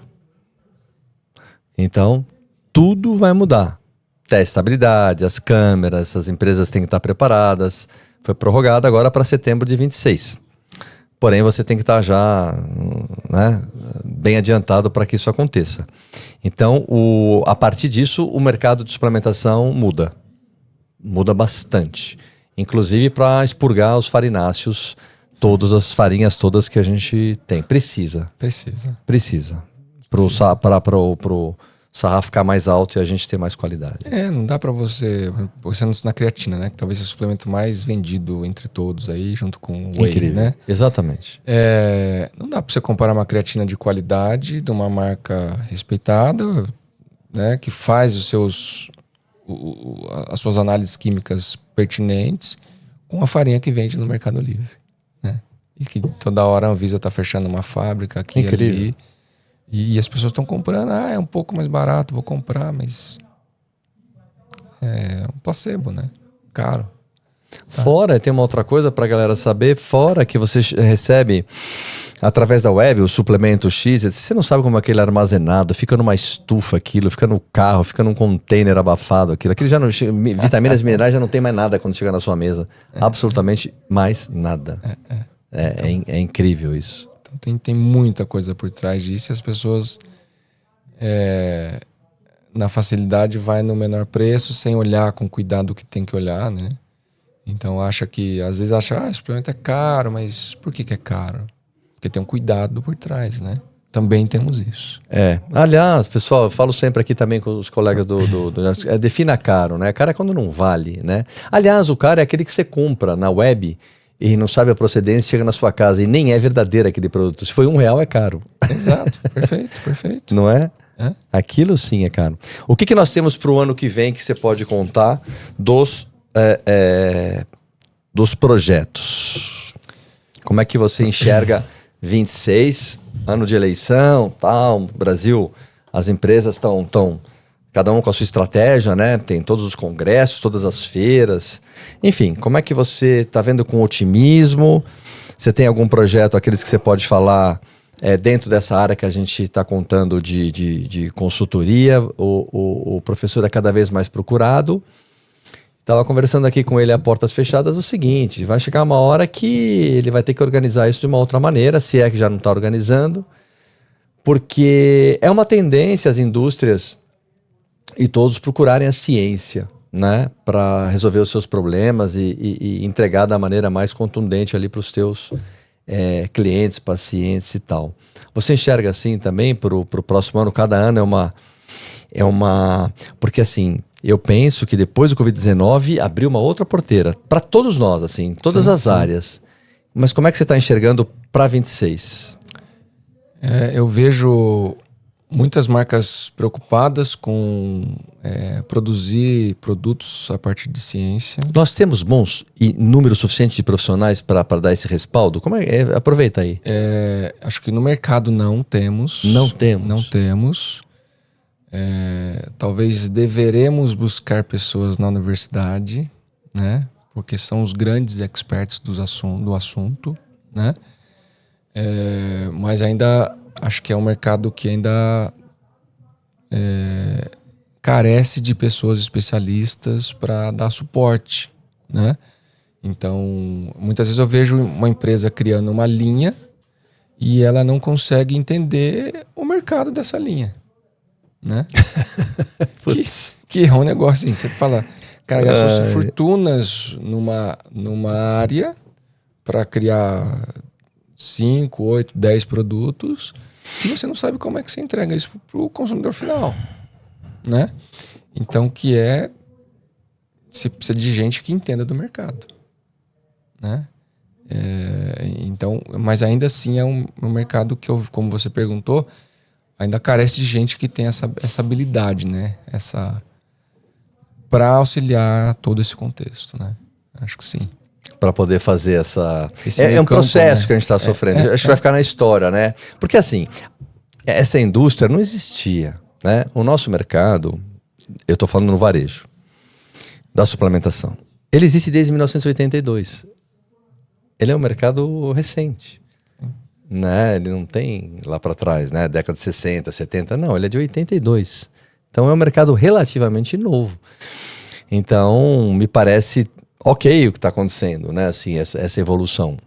B: Então, tudo vai mudar. Teste de estabilidade, as câmeras, as empresas têm que estar preparadas. Foi prorrogado agora para setembro de 26. Porém, você tem que estar já, né, bem adiantado para que isso aconteça. Então, a partir disso, o mercado de suplementação muda. Muda bastante. Inclusive para expurgar os farináceos, todas as farinhas todas que a gente tem. Precisa. Pro sarrafo ficar mais alto e a gente ter mais qualidade.
C: Não dá pra você na creatina, né? Que talvez seja o suplemento mais vendido entre todos aí, junto com o whey,
B: incrível,
C: né?
B: Exatamente.
C: Não dá pra você comparar uma creatina de qualidade de uma marca respeitada, né? Que faz as suas análises químicas pertinentes com a farinha que vende no Mercado Livre, né? E que toda hora a Anvisa tá fechando uma fábrica aqui e ali. E as pessoas estão comprando, é um pouco mais barato, vou comprar, mas é um placebo, né? Caro. Tá?
B: Fora, tem uma outra coisa pra galera saber, fora que você recebe através da web o suplemento X, você não sabe como aquele é armazenado, fica numa estufa aquilo, fica no carro, fica num container abafado aquilo já não, vitaminas minerais já não tem mais nada quando chegar na sua mesa. Absolutamente mais nada. É incrível isso.
C: Tem muita coisa por trás disso e as pessoas na facilidade vai no menor preço sem olhar com cuidado o que tem que olhar, né? Então às vezes acha, esse suplemento é caro, mas por que é caro? Porque tem um cuidado por trás, né? Também temos isso.
B: Aliás, pessoal, eu falo sempre aqui também com os colegas defina caro, né? Caro é quando não vale, né? Aliás, o caro é aquele que você compra na web e não sabe a procedência, chega na sua casa e nem é verdadeiro aquele produto. Se foi R$1 é caro.
C: Exato, perfeito.
B: Não é? Aquilo sim é caro. O que nós temos para o ano que vem que você pode contar dos projetos? Como é que você enxerga 26, ano de eleição, tal, Brasil, as empresas estão cada um com a sua estratégia, né? Tem todos os congressos, todas as feiras. Enfim, como é que você está vendo com otimismo? Você tem algum projeto, aqueles que você pode falar dentro dessa área que a gente está contando de consultoria? O professor é cada vez mais procurado. Estava conversando aqui com ele a portas fechadas o seguinte, vai chegar uma hora que ele vai ter que organizar isso de uma outra maneira, se é que já não está organizando, porque é uma tendência as indústrias e todos procurarem a ciência, né, para resolver os seus problemas e entregar da maneira mais contundente ali para os teus clientes, pacientes e tal. Você enxerga assim também para o próximo ano? Cada ano é uma... Porque assim, eu penso que depois do Covid-19 abriu uma outra porteira para todos nós, assim, todas as áreas. Mas como é que você está enxergando para 26?
C: Eu vejo muitas marcas preocupadas com produzir produtos a partir de ciência.
B: Nós temos bons e número suficiente de profissionais para dar esse respaldo? Como aproveita aí.
C: Acho que no mercado não temos.
B: Não temos.
C: Não temos. Talvez deveremos buscar pessoas na universidade, né? Porque são os grandes experts do assunto, né? Mas ainda acho que é um mercado que ainda carece de pessoas especialistas para dar suporte, né? Então, muitas vezes eu vejo uma empresa criando uma linha e ela não consegue entender o mercado dessa linha, né? que é um negócio assim, você fala, cara, gastou fortunas numa área para criar 5, 8, 10 produtos e você não sabe como é que você entrega isso pro consumidor final, né? Então, você precisa de gente que entenda do mercado, né? Então, mas ainda assim é um mercado que, como você perguntou, ainda carece de gente que tem essa habilidade, né? Para auxiliar todo esse contexto, né? Acho que sim.
B: Para poder fazer essa...
C: Esse
B: É um
C: campo,
B: processo, né, que a gente está sofrendo. Acho que vai ficar na história, né? Porque assim, essa indústria não existia, né? O nosso mercado, eu estou falando no varejo, da suplementação, ele existe desde 1982. Ele é um mercado recente, né? Ele não tem lá para trás, né? Década de 60, 70, não, ele é de 82. Então é um mercado relativamente novo. Então, me parece ok o que está acontecendo, né? Assim, essa evolução.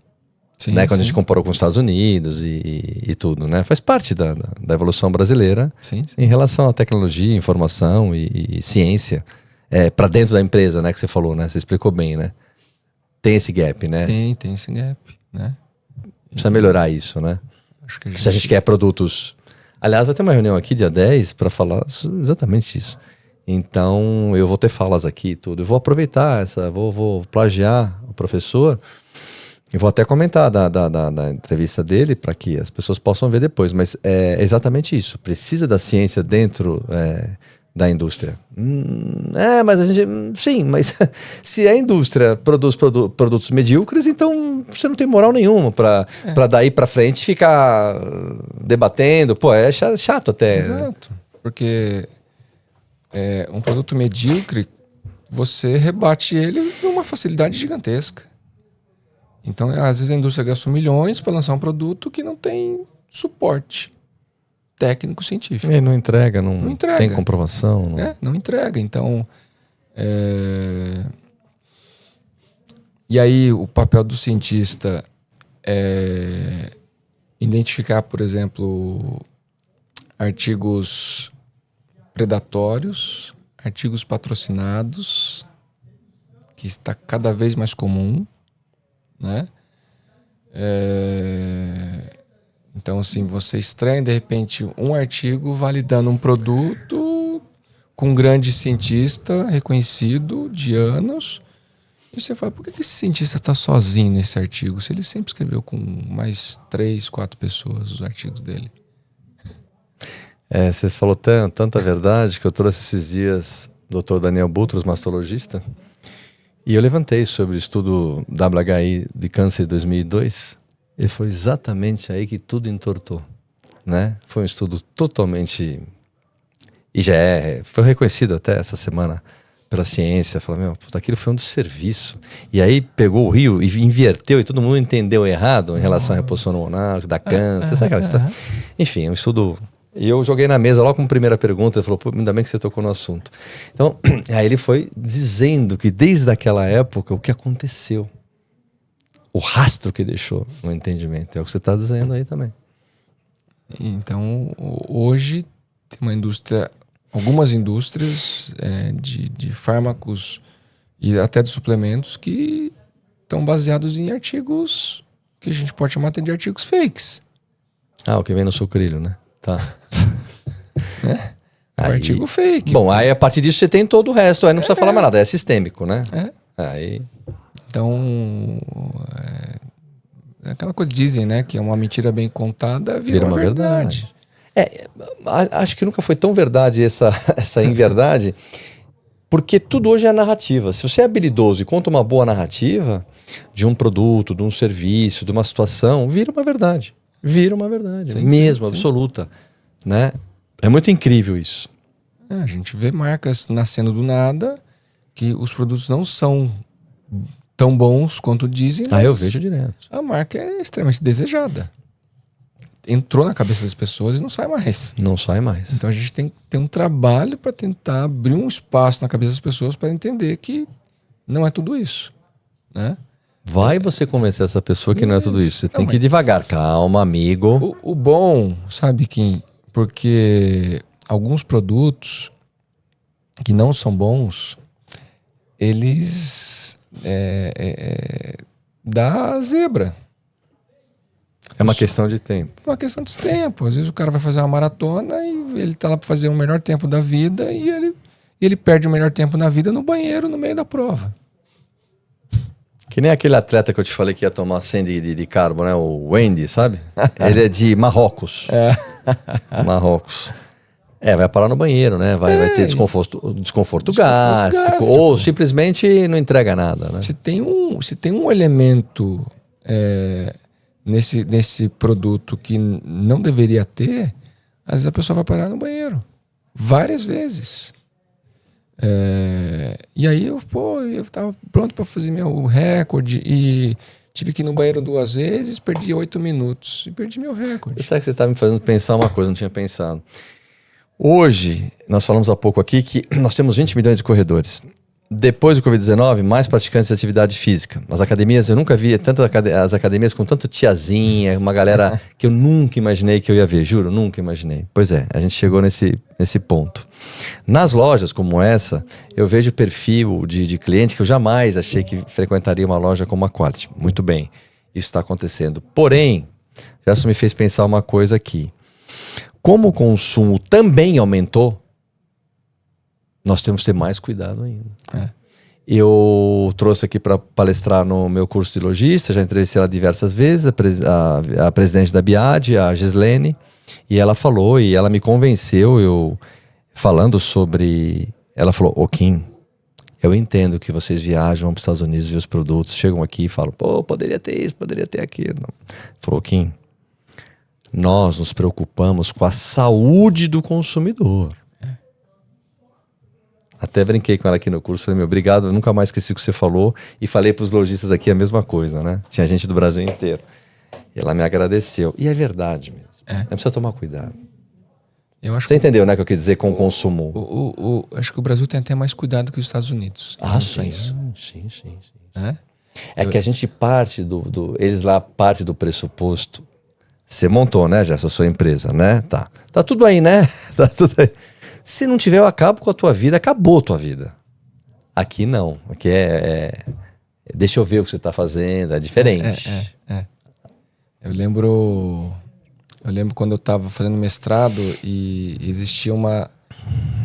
C: Sim,
B: né? Quando
C: sim.
B: a gente comparou com os Estados Unidos e tudo, né? Faz parte da evolução brasileira
C: Sim.
B: em relação à tecnologia, informação e ciência. Para dentro da empresa, né? Que você falou, né? Você explicou bem, né? Tem esse gap, né?
C: Tem esse gap, né?
B: Precisa melhorar isso, né?
C: Acho que
B: Se a gente quer produtos... Aliás, vai ter uma reunião aqui dia 10 para falar exatamente isso. Então, eu vou ter falas aqui e tudo. Eu vou aproveitar vou plagiar o professor e vou até comentar da entrevista dele para que as pessoas possam ver depois. Mas é exatamente isso. Precisa da ciência dentro da indústria. Mas a gente... sim, mas se a indústria produz produtos medíocres, então você não tem moral nenhuma para daí para frente ficar debatendo. Pô, é chato até.
C: Exato. Porque um produto medíocre, você rebate ele numa facilidade gigantesca. Então, às vezes a indústria gasta milhões para lançar um produto que não tem suporte técnico-científico.
B: E não entrega, não
C: entrega.
B: Tem comprovação.
C: Não entrega. Então, e aí o papel do cientista é identificar, por exemplo, artigos predatórios, artigos patrocinados, que está cada vez mais comum, né? Então, assim, você estranha, de repente, um artigo validando um produto com um grande cientista reconhecido de anos. E você fala, por que esse cientista está sozinho nesse artigo? Se ele sempre escreveu com mais 3, 4 pessoas os artigos dele.
B: Você falou tanta verdade que eu trouxe esses dias o Dr. Daniel Butros, mastologista, e eu levantei sobre o estudo WHI de câncer de 2002. E foi exatamente aí que tudo entortou, né? Foi um estudo totalmente... E foi reconhecido até essa semana pela ciência. Falou, aquilo foi um desserviço. E aí pegou o rio e inverteu e todo mundo entendeu errado em relação à reposição hormonal, da câncer, sabe aquela história? Enfim, um estudo... E eu joguei na mesa logo como primeira pergunta, ele falou, ainda bem que você tocou no assunto. Então, aí ele foi dizendo que desde aquela época o que aconteceu, o rastro que deixou no entendimento, é o que você está dizendo aí também.
C: Então, hoje tem uma indústria, algumas indústrias de fármacos e até de suplementos que estão baseados em artigos que a gente pode chamar até de artigos fakes.
B: O que vem no sucrilho, né? Tá.
C: Artigo fake.
B: Bom, aí a partir disso você tem todo o resto, aí não precisa falar mais nada, é sistêmico, né? Aí...
C: Então, aquela coisa que dizem, né? Que é uma mentira bem contada vira uma verdade.
B: Acho que nunca foi tão verdade essa inverdade, porque tudo hoje é narrativa. Se você é habilidoso e conta uma boa narrativa de um produto, de um serviço, de uma situação, vira uma verdade. Vira uma verdade,
C: sim,
B: mesmo,
C: sim.
B: absoluta, né? É muito incrível isso.
C: A gente vê marcas nascendo do nada, que os produtos não são tão bons quanto dizem, mas
B: Eu vejo direto.
C: a marca é extremamente desejada. Entrou na cabeça das pessoas e não sai mais.
B: Não sai mais.
C: Então a gente tem que ter um trabalho para tentar abrir um espaço na cabeça das pessoas para entender que não é tudo isso, né?
B: Vai você convencer essa pessoa que não é tudo isso. Você
C: Não,
B: tem que ir devagar. Calma, amigo.
C: O bom, sabe, Kim? Porque alguns produtos que não são bons, eles dá zebra.
B: É uma questão de tempo.
C: É uma questão de tempo. Às vezes o cara vai fazer uma maratona e ele tá lá para fazer o melhor tempo da vida e ele perde o melhor tempo na vida no banheiro no meio da prova.
B: Que nem aquele atleta que eu te falei que ia tomar 100 de carbo, né? O Wendy, sabe? Ele é de Marrocos. Marrocos. Vai parar no banheiro, né? Vai ter desconforto gástrico. Ou simplesmente não entrega nada, né?
C: Se tem um elemento nesse produto que não deveria ter, às vezes a pessoa vai parar no banheiro. Várias vezes. E aí eu tava pronto para fazer meu recorde e tive que ir no banheiro 2 vezes, perdi 8 minutos e perdi meu recorde.
B: Sabe que você está me fazendo pensar uma coisa, não tinha pensado. Hoje, nós falamos há pouco aqui que nós temos 20 milhões de corredores. Depois do Covid-19, mais praticantes de atividade física. As academias, eu nunca vi as academias com tanto tiazinha, uma galera que eu nunca imaginei que eu ia ver, juro, nunca imaginei. Pois é, a gente chegou nesse ponto. Nas lojas como essa, eu vejo perfil de cliente que eu jamais achei que frequentaria uma loja como a Quality. Muito bem, isso está acontecendo. Porém, já me fez pensar uma coisa aqui. Como o consumo também aumentou, nós temos que ter mais cuidado ainda. Eu trouxe aqui para palestrar no meu curso de logística, já entrevistei ela diversas vezes, a presidente da Biad, a Gislene, e ela falou, e ela me convenceu, falando sobre... Ela falou, Kim, eu entendo que vocês viajam para os Estados Unidos e os produtos chegam aqui e falam, poderia ter isso, poderia ter aquilo. Falou, Kim, nós nos preocupamos com a saúde do consumidor. Até brinquei com ela aqui no curso, falei, obrigado, eu nunca mais esqueci o que você falou, e falei para os lojistas aqui a mesma coisa, né? Tinha gente do Brasil inteiro. E ela me agradeceu. E é verdade mesmo. Precisa tomar cuidado. Você entendeu, né, o que eu quis dizer com o consumo?
C: Acho que o Brasil tem até mais cuidado que os Estados Unidos.
B: Sim.
C: É?
B: Que a gente parte eles lá partem do pressuposto. Você montou, né, Gerson, a sua empresa, né? Tá tudo aí, né? Tá tudo aí. Se não tiver, eu acabo com a tua vida, acabou a tua vida. Aqui não. Aqui deixa eu ver o que você está fazendo, é diferente.
C: Eu lembro quando eu estava fazendo mestrado e existia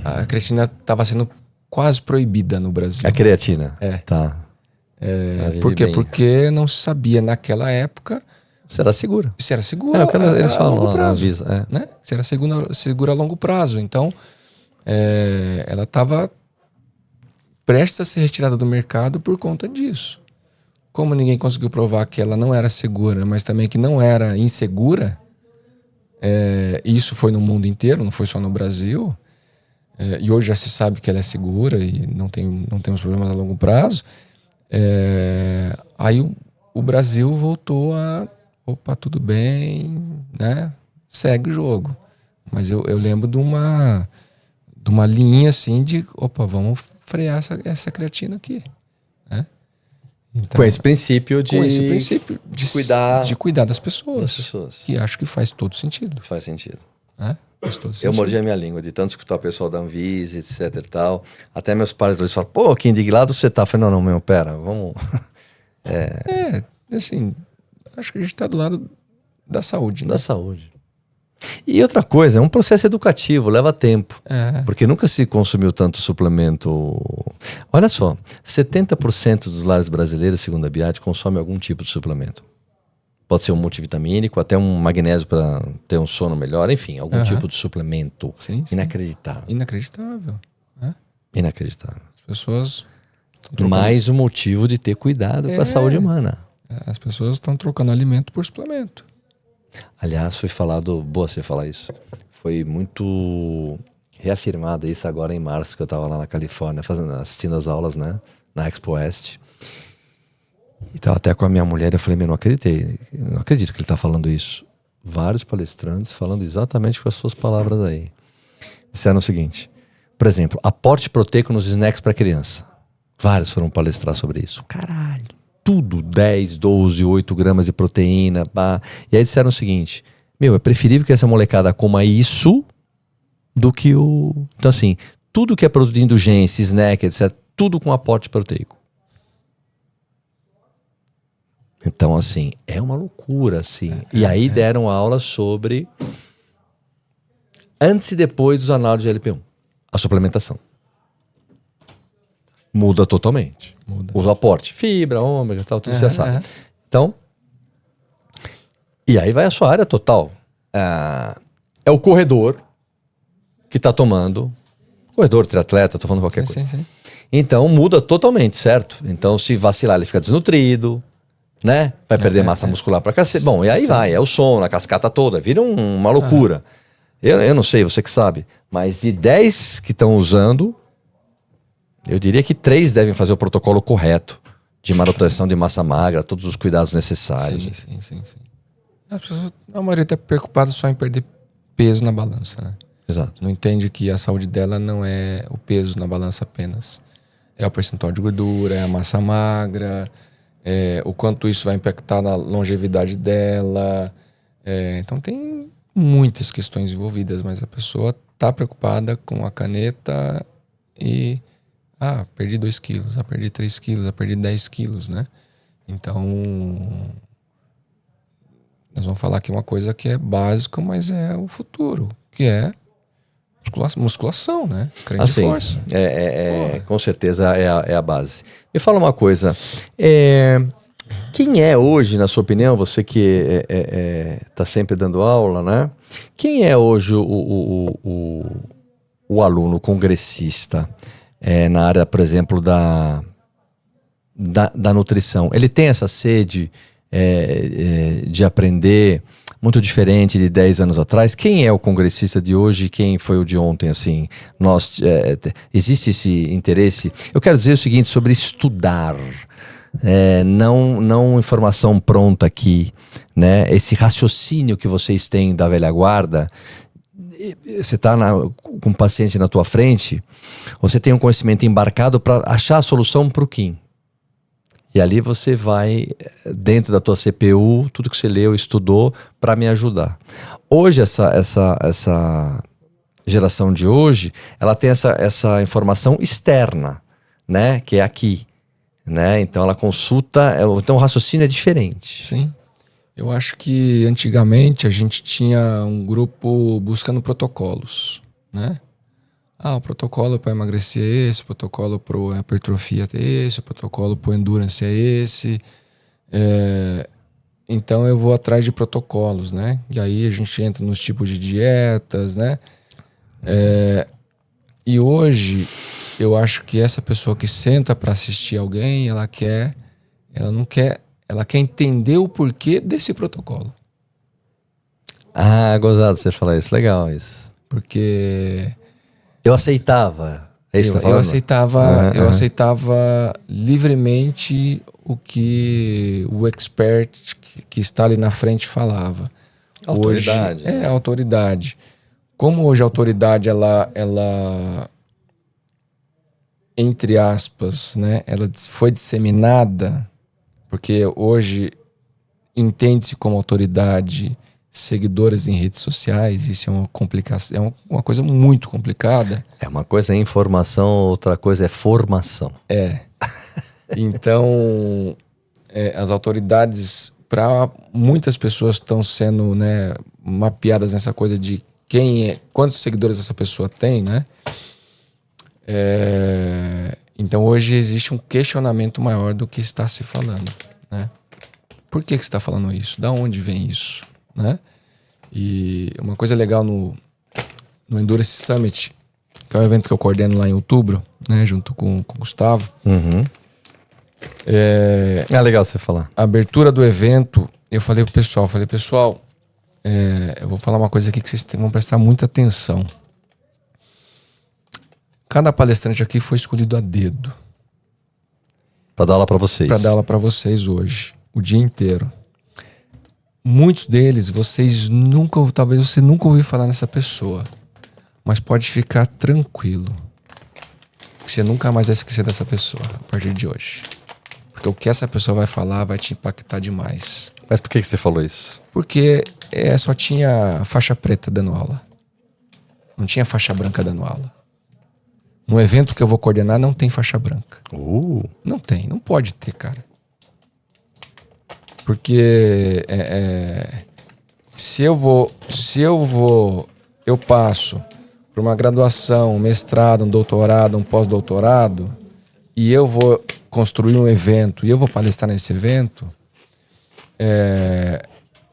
C: a creatina estava sendo quase proibida no Brasil.
B: A creatina? Tá.
C: Por quê? Porque não se sabia naquela época...
B: Se era segura.
C: Se era segura
B: eles falam
C: a longo prazo.
B: Avisa,
C: né? Se era segura a longo prazo. Então, ela estava prestes a ser retirada do mercado por conta disso. Como ninguém conseguiu provar que ela não era segura, mas também que não era insegura, isso foi no mundo inteiro, não foi só no Brasil, e hoje já se sabe que ela é segura e não temos problemas a longo prazo, aí o Brasil voltou a... Opa, tudo bem, né? Segue o jogo. Mas eu lembro de uma linha assim de, vamos frear essa creatina aqui, né? Então,
B: com esse princípio de
C: cuidar das pessoas. Que acho que faz todo sentido.
B: Faz sentido.
C: Faz todo sentido.
B: Eu mordi a minha língua de tanto escutar o pessoal da Anvisa, etc e tal. Até meus pais eles falam, que indignado você tá. Eu falei, não, pera, vamos...
C: Assim... Acho que a gente está do lado da saúde, né?
B: Da saúde. E outra coisa, é um processo educativo, leva tempo. Porque nunca se consumiu tanto suplemento. Olha só, 70% dos lares brasileiros, segundo a Biad, consomem algum tipo de suplemento. Pode ser um multivitamínico, até um magnésio para ter um sono melhor, enfim, algum tipo de suplemento.
C: Sim.
B: Inacreditável.
C: Inacreditável.
B: Inacreditável.
C: As pessoas...
B: Mais um motivo de ter cuidado com a saúde humana.
C: As pessoas estão trocando alimento por suplemento.
B: Aliás, foi falado... Boa você falar isso. Foi muito reafirmada isso agora em março, que eu tava lá na Califórnia assistindo as aulas, né? Na Expo West. E tava até com a minha mulher, eu falei, não acredito que ele tá falando isso. Vários palestrantes falando exatamente com as suas palavras aí. Disseram o seguinte, por exemplo, aporte proteico nos snacks para criança. Vários foram palestrar sobre isso. Caralho, tudo 10, 12, 8 gramas de proteína. Pá. E aí disseram o seguinte, é preferível que essa molecada coma isso do que o... Então assim, tudo que é produto de indulgência, snack, etc., tudo com aporte proteico. Então assim, é uma loucura assim. E aí deram aula sobre antes e depois dos análises de GLP-1. A suplementação. Muda totalmente. O aporte, fibra, ômega, tal, tudo já sabe. Então, e aí vai a sua área total. É o corredor que tá tomando, corredor, triatleta, tô falando qualquer coisa.
C: Sim.
B: Então muda totalmente, certo? Então se vacilar ele fica desnutrido, né? Vai perder massa muscular pra cacete. Bom, e aí vai, é o sono, a cascata toda, vira uma loucura. Eu não sei, você que sabe, mas de 10 que estão usando, eu diria que 3 devem fazer o protocolo correto de manutenção de massa magra, todos os cuidados necessários.
C: Sim. A maioria está preocupada só em perder peso na balança, né?
B: Exato.
C: Não entende que a saúde dela não é o peso na balança apenas. É o percentual de gordura, é a massa magra, é o quanto isso vai impactar na longevidade dela. Então tem muitas questões envolvidas, mas a pessoa está preocupada com a caneta e... perdi 2 quilos, perdi 3 quilos, perdi 10 quilos, né? Então, nós vamos falar aqui uma coisa que é básica, mas é o futuro, que é musculação, né? Treino de força.
B: Com certeza é a base. Me fala uma coisa, quem é hoje, na sua opinião, você que tá sempre dando aula, né? Quem é hoje o aluno congressista na área, por exemplo, da nutrição? Ele tem essa sede de aprender muito diferente de 10 anos atrás? Quem é o congressista de hoje e quem foi o de ontem? Assim, existe esse interesse? Eu quero dizer o seguinte sobre estudar. Não informação pronta aqui, né? Esse raciocínio que vocês têm da velha guarda. Você está com um paciente na tua frente, você tem um conhecimento embarcado para achar a solução para o Kim. E ali você vai, dentro da tua CPU, tudo que você leu, estudou, para me ajudar. Hoje, essa geração de hoje, ela tem essa informação externa, né? Que é aqui. Né? Então ela consulta, então o raciocínio é diferente.
C: Sim. Eu acho que antigamente a gente tinha um grupo buscando protocolos, né? O protocolo para emagrecer é esse, o protocolo para hipertrofia é esse, o protocolo para endurance é esse. Então eu vou atrás de protocolos, né? E aí a gente entra nos tipos de dietas, né? E hoje eu acho que essa pessoa que senta para assistir alguém, ela quer entender o porquê desse protocolo.
B: Gozado você falar isso. Legal isso.
C: Porque...
B: eu aceitava. É isso que
C: eu aceitava livremente o que o expert que está ali na frente falava.
B: Autoridade.
C: Hoje, a autoridade. Como hoje a autoridade, ela entre aspas, né, ela foi disseminada, porque hoje entende-se como autoridade seguidores em redes sociais, isso é uma complicação, é uma coisa muito complicada.
B: Uma coisa é informação, outra coisa é formação.
C: Então, as autoridades, para muitas pessoas estão sendo, né, mapeadas nessa coisa de quantos seguidores essa pessoa tem, né? Então hoje existe um questionamento maior do que está se falando, né? Por que você está falando isso? Da onde vem isso? Né? E uma coisa legal no Endurance Summit, que é um evento que eu coordeno lá em outubro, né, junto com o Gustavo.
B: Legal você falar.
C: A abertura do evento, eu falei pro pessoal, eu vou falar uma coisa aqui que vocês vão prestar muita atenção. Cada palestrante aqui foi escolhido a dedo.
B: Pra dar aula pra vocês.
C: Para dar aula para vocês hoje, o dia inteiro. Muitos deles, talvez você nunca ouviu falar nessa pessoa, mas pode ficar tranquilo, que você nunca mais vai esquecer dessa pessoa a partir de hoje. Porque o que essa pessoa vai falar vai te impactar demais.
B: Mas por que você falou isso?
C: Porque só tinha faixa preta dando aula. Não tinha faixa branca dando aula. No evento que eu vou coordenar não tem faixa branca. Não tem, não pode ter, cara. Porque eu passo por uma graduação, um mestrado, um doutorado, um pós-doutorado, e eu vou construir um evento, e eu vou palestrar nesse evento,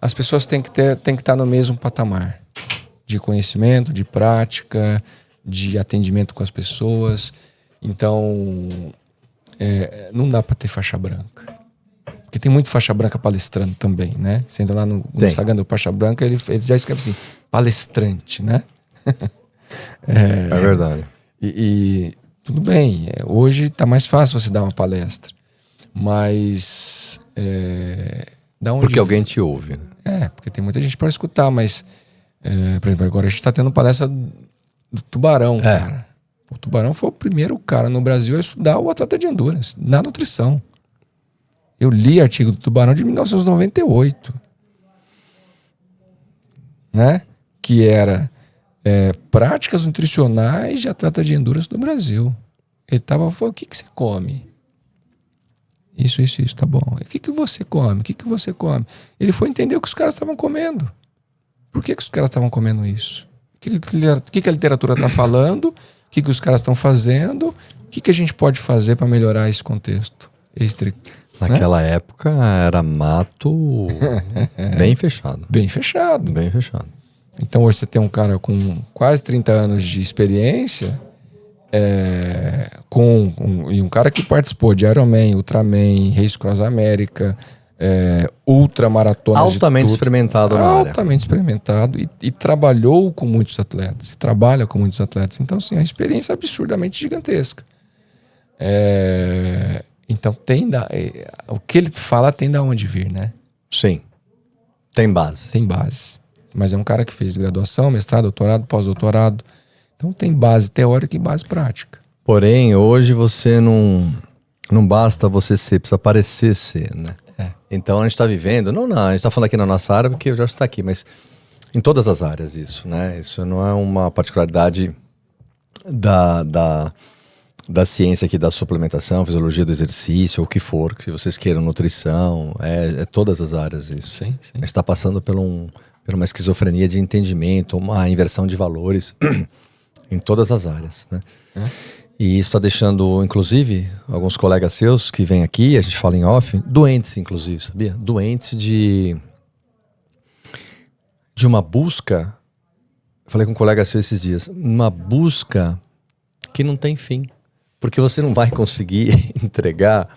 C: as pessoas têm que estar no mesmo patamar de conhecimento, de prática, de atendimento com as pessoas. Então, não dá para ter faixa branca. Porque tem muito faixa branca palestrando também, né? Você entra lá no Instagram do Faixa Branca, ele já escreve assim, palestrante, né?
B: É verdade.
C: E tudo bem, hoje tá mais fácil você dar uma palestra. Mas da onde...
B: Porque alguém te ouve. Né?
C: Porque tem muita gente para escutar, mas por exemplo, agora a gente tá tendo palestra do Tubarão, cara. O Tubarão foi o primeiro cara no Brasil a estudar o atleta de endurance, na nutrição. Eu li artigo do Tubarão de 1998. Né? Que era práticas nutricionais de atleta de endurance do Brasil. Ele falando, o que você come? Isso, tá bom. O que você come? O que você come? Ele foi entender o que os caras estavam comendo. Por que os caras estavam comendo isso? O que a literatura está falando? O que os caras estão fazendo? O que a gente pode fazer para melhorar esse contexto?
B: Naquela época era mato bem fechado.
C: Bem fechado.
B: Bem fechado.
C: Então hoje você tem um cara com quase 30 anos de experiência, e um cara que participou de Ironman, Ultraman, Race Cross América, ultramaratonas.
B: Altamente experimentado na área.
C: Altamente experimentado e trabalhou com muitos atletas. E trabalha com muitos atletas. Então, assim, a experiência é absurdamente gigantesca. Então, o que ele fala tem da onde vir, né?
B: Sim. Tem base.
C: Tem base. Mas é um cara que fez graduação, mestrado, doutorado, pós-doutorado. Então tem base teórica e base prática.
B: Porém, hoje você não basta você ser, precisa parecer ser, né? Então a gente está vivendo, a gente está falando aqui na nossa área porque o Jorge está aqui, mas em todas as áreas isso, né? Isso não é uma particularidade da ciência aqui, da suplementação, fisiologia do exercício, ou o que for, que vocês queiram, nutrição, todas as áreas isso.
C: Sim.
B: A gente está passando por uma esquizofrenia de entendimento, uma inversão de valores em todas as áreas, né? E isso está deixando, inclusive, alguns colegas seus que vêm aqui, a gente fala em off, doentes, inclusive, sabia? Doentes de uma busca, falei com um colega seu esses dias, uma busca que não tem fim. Porque você não vai conseguir entregar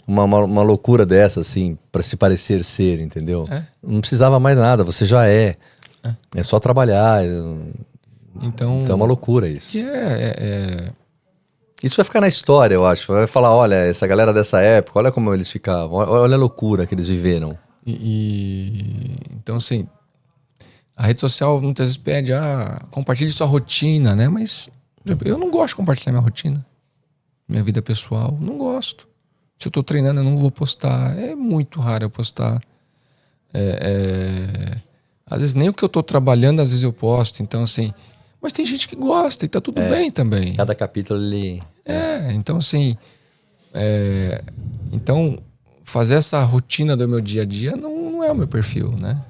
B: uma loucura dessa, assim, para se parecer ser, entendeu? Não precisava mais nada, você já é. É só trabalhar. Então é uma loucura isso. Isso vai ficar na história, eu acho. Vai falar, olha, essa galera dessa época, olha como eles ficavam, olha a loucura que eles viveram.
C: Então, assim, a rede social muitas vezes pede, compartilhe sua rotina, né? Mas eu não gosto de compartilhar minha rotina. Minha vida pessoal, não gosto. Se eu tô treinando, eu não vou postar. É muito raro eu postar. Às vezes nem o que eu tô trabalhando, às vezes eu posto. Então, assim... Mas tem gente que gosta e tá tudo bem também.
B: Cada capítulo ele...
C: Então, assim... Então, fazer essa rotina do meu dia a dia não é o meu perfil, né?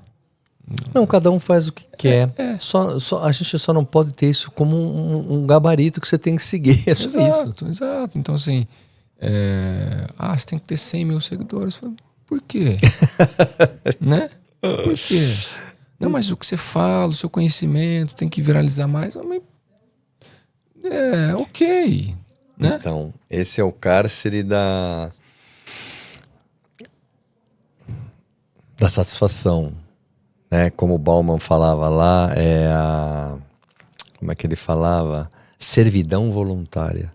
B: Não, cada um faz o que quer. A gente só não pode ter isso como um gabarito que você tem que seguir. É só isso.
C: Exato. Então, assim... você tem que ter 100 mil seguidores. Por quê? Né? Por quê? Não, mas o que você fala, o seu conhecimento tem que viralizar mais. Ok. Né?
B: Então, esse é o cárcere da satisfação. Né? Como o Bauman falava lá, como é que ele falava? servidão voluntária.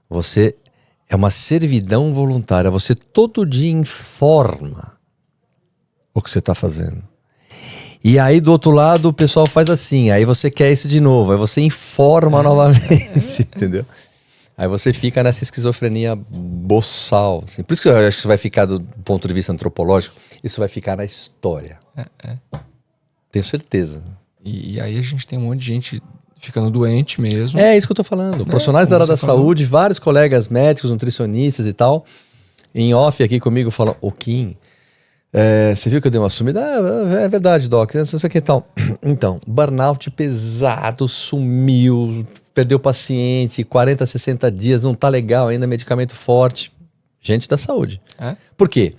B: Você é uma servidão voluntária. Você todo dia informa o que você está fazendo. E aí do outro lado o pessoal faz assim, aí você quer isso de novo, aí você informa novamente, entendeu? Aí você fica nessa esquizofrenia boçal. Assim. Por isso que eu acho que isso vai ficar do ponto de vista antropológico, isso vai ficar na história. Tenho certeza.
C: E aí a gente tem um monte de gente ficando doente mesmo.
B: É isso que eu tô falando. Profissionais da área da saúde, vários colegas médicos, nutricionistas e tal, em off aqui comigo falam, ô Kim, você viu que eu dei uma sumida? É verdade, Doc, não sei o que e tal. Então, burnout pesado, sumiu, perdeu paciente, 40, 60 dias, não tá legal ainda, medicamento forte. Gente da saúde. Por quê?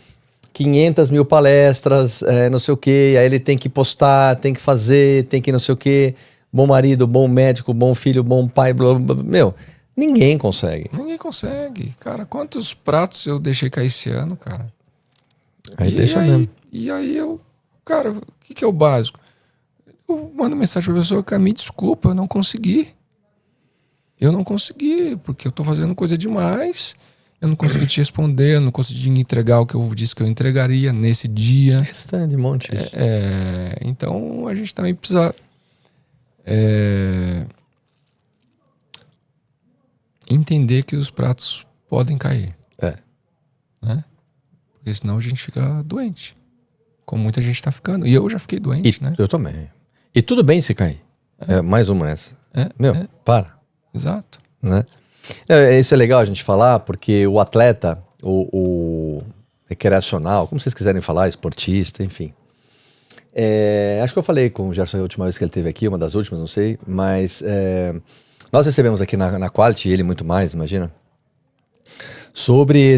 B: 500 mil palestras, não sei o que, aí ele tem que postar, tem que fazer, tem que não sei o que. Bom marido, bom médico, bom filho, bom pai, blá, blá, blá. Meu, ninguém consegue.
C: Ninguém consegue. Cara, quantos pratos eu deixei cair esse ano, cara?
B: Aí deixa mesmo.
C: E aí cara, o que é o básico? Eu mando mensagem pra pessoa, cara, me desculpa, eu não consegui. Eu não consegui, porque eu tô fazendo coisa demais. Eu não consegui te responder, eu não consegui entregar o que eu disse que eu entregaria nesse dia.
B: Restante, um monte.
C: Então a gente também precisa entender que os pratos podem cair. Né? Porque senão a gente fica doente. Como muita gente tá ficando. E eu já fiquei doente, né?
B: Eu também. E tudo bem se cair. Mais uma essa. Para.
C: Exato.
B: Né? Isso é legal a gente falar, porque o atleta, o recreacional, como vocês quiserem falar, esportista, enfim. Acho que eu falei com o Gerson a última vez que ele esteve aqui, uma das últimas, não sei, mas nós recebemos aqui na Quality, ele muito mais, imagina, sobre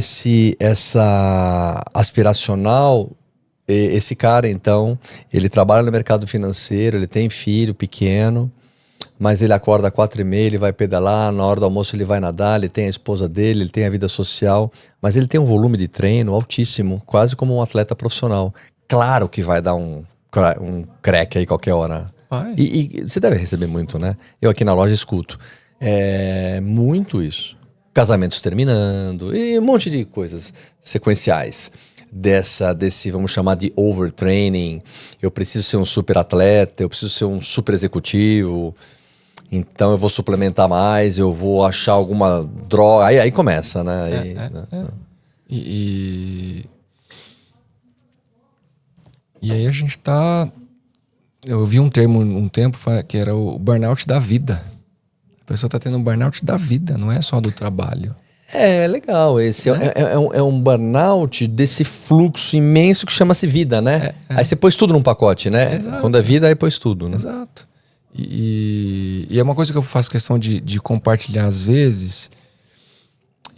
B: essa aspiracional, esse cara, então, ele trabalha no mercado financeiro, ele tem filho pequeno, mas ele acorda às 4h30, ele vai pedalar, na hora do almoço ele vai nadar, ele tem a esposa dele, ele tem a vida social, mas ele tem um volume de treino altíssimo, quase como um atleta profissional. Claro que vai dar um crack aí qualquer hora. E você deve receber muito, né? Eu aqui na loja escuto. Muito isso. Casamentos terminando e um monte de coisas sequenciais. Desse, vamos chamar de overtraining. Eu preciso ser um super atleta, eu preciso ser um super executivo. Então eu vou suplementar mais, eu vou achar alguma droga. Aí começa, né?
C: E aí a gente tá... Eu vi um termo um tempo que era o burnout da vida. A pessoa tá tendo um burnout da vida, não é só do trabalho.
B: Legal. Esse é um burnout desse fluxo imenso que chama-se vida, né? Aí você pôs tudo num pacote, né?
C: Exato.
B: Quando é vida, aí pôs tudo, né?
C: Exato. E é uma coisa que eu faço questão de compartilhar às vezes.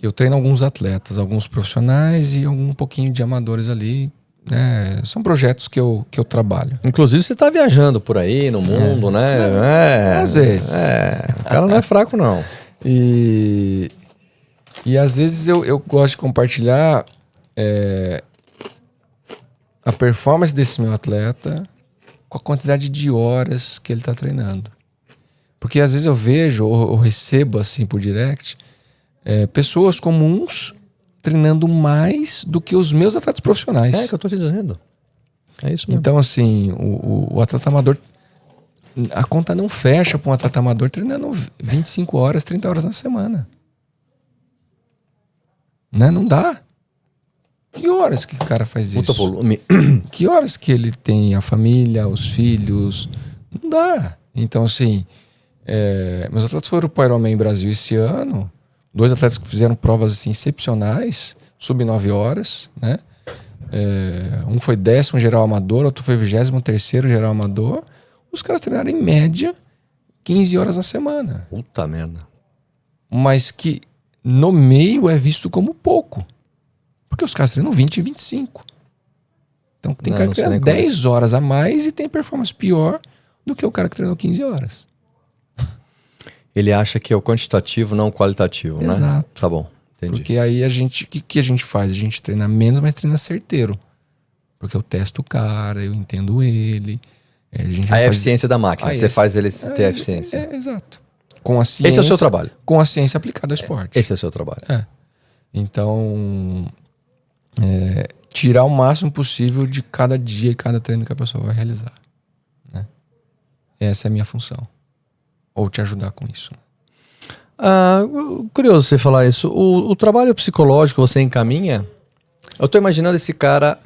C: Eu treino alguns atletas, alguns profissionais e um pouquinho de amadores ali, né? São projetos que eu trabalho.
B: Inclusive você tá viajando por aí no mundo, né?
C: Às vezes.
B: O cara não é fraco, não.
C: E às vezes eu gosto de compartilhar a performance desse meu atleta com a quantidade de horas que ele está treinando. Porque às vezes eu vejo ou recebo assim por direct pessoas comuns treinando mais do que os meus atletas profissionais.
B: É que eu tô te dizendo. É isso mesmo.
C: Então assim, o atleta amador, a conta não fecha para um atleta amador treinando 25 horas, 30 horas na semana. Né? Não dá. Que horas que o cara faz isso?
B: Puta volume.
C: Que horas que ele tem a família, os filhos? Não dá. Então, assim, meus atletas foram para o Ironman Brasil esse ano. 2 atletas que fizeram provas assim, excepcionais, sub 9 horas, né? Um foi 10º geral amador, outro foi 23º geral amador. Os caras treinaram em média 15 horas na semana.
B: Puta merda.
C: Mas que no meio é visto como pouco. Porque os caras treinam 20 e 25. Então tem cara que treina 10 horas a mais e tem performance pior do que o cara que treinou 15 horas.
B: Ele acha que é o quantitativo, não o qualitativo, né?
C: Exato.
B: Tá bom, entendi.
C: Porque aí a gente... O que a gente faz? A gente treina menos, mas treina certeiro. Porque eu testo o cara, eu entendo ele.
B: A eficiência da máquina. Você faz ele ter eficiência.
C: Exato. Com a ciência,
B: Esse é o seu trabalho.
C: Com a ciência aplicada ao esporte.
B: Esse é o seu trabalho.
C: Então, tirar o máximo possível de cada dia e cada treino que a pessoa vai realizar. Né? Essa é a minha função. Ou te ajudar com isso.
B: Curioso você falar isso. O trabalho psicológico você encaminha? Eu tô imaginando esse cara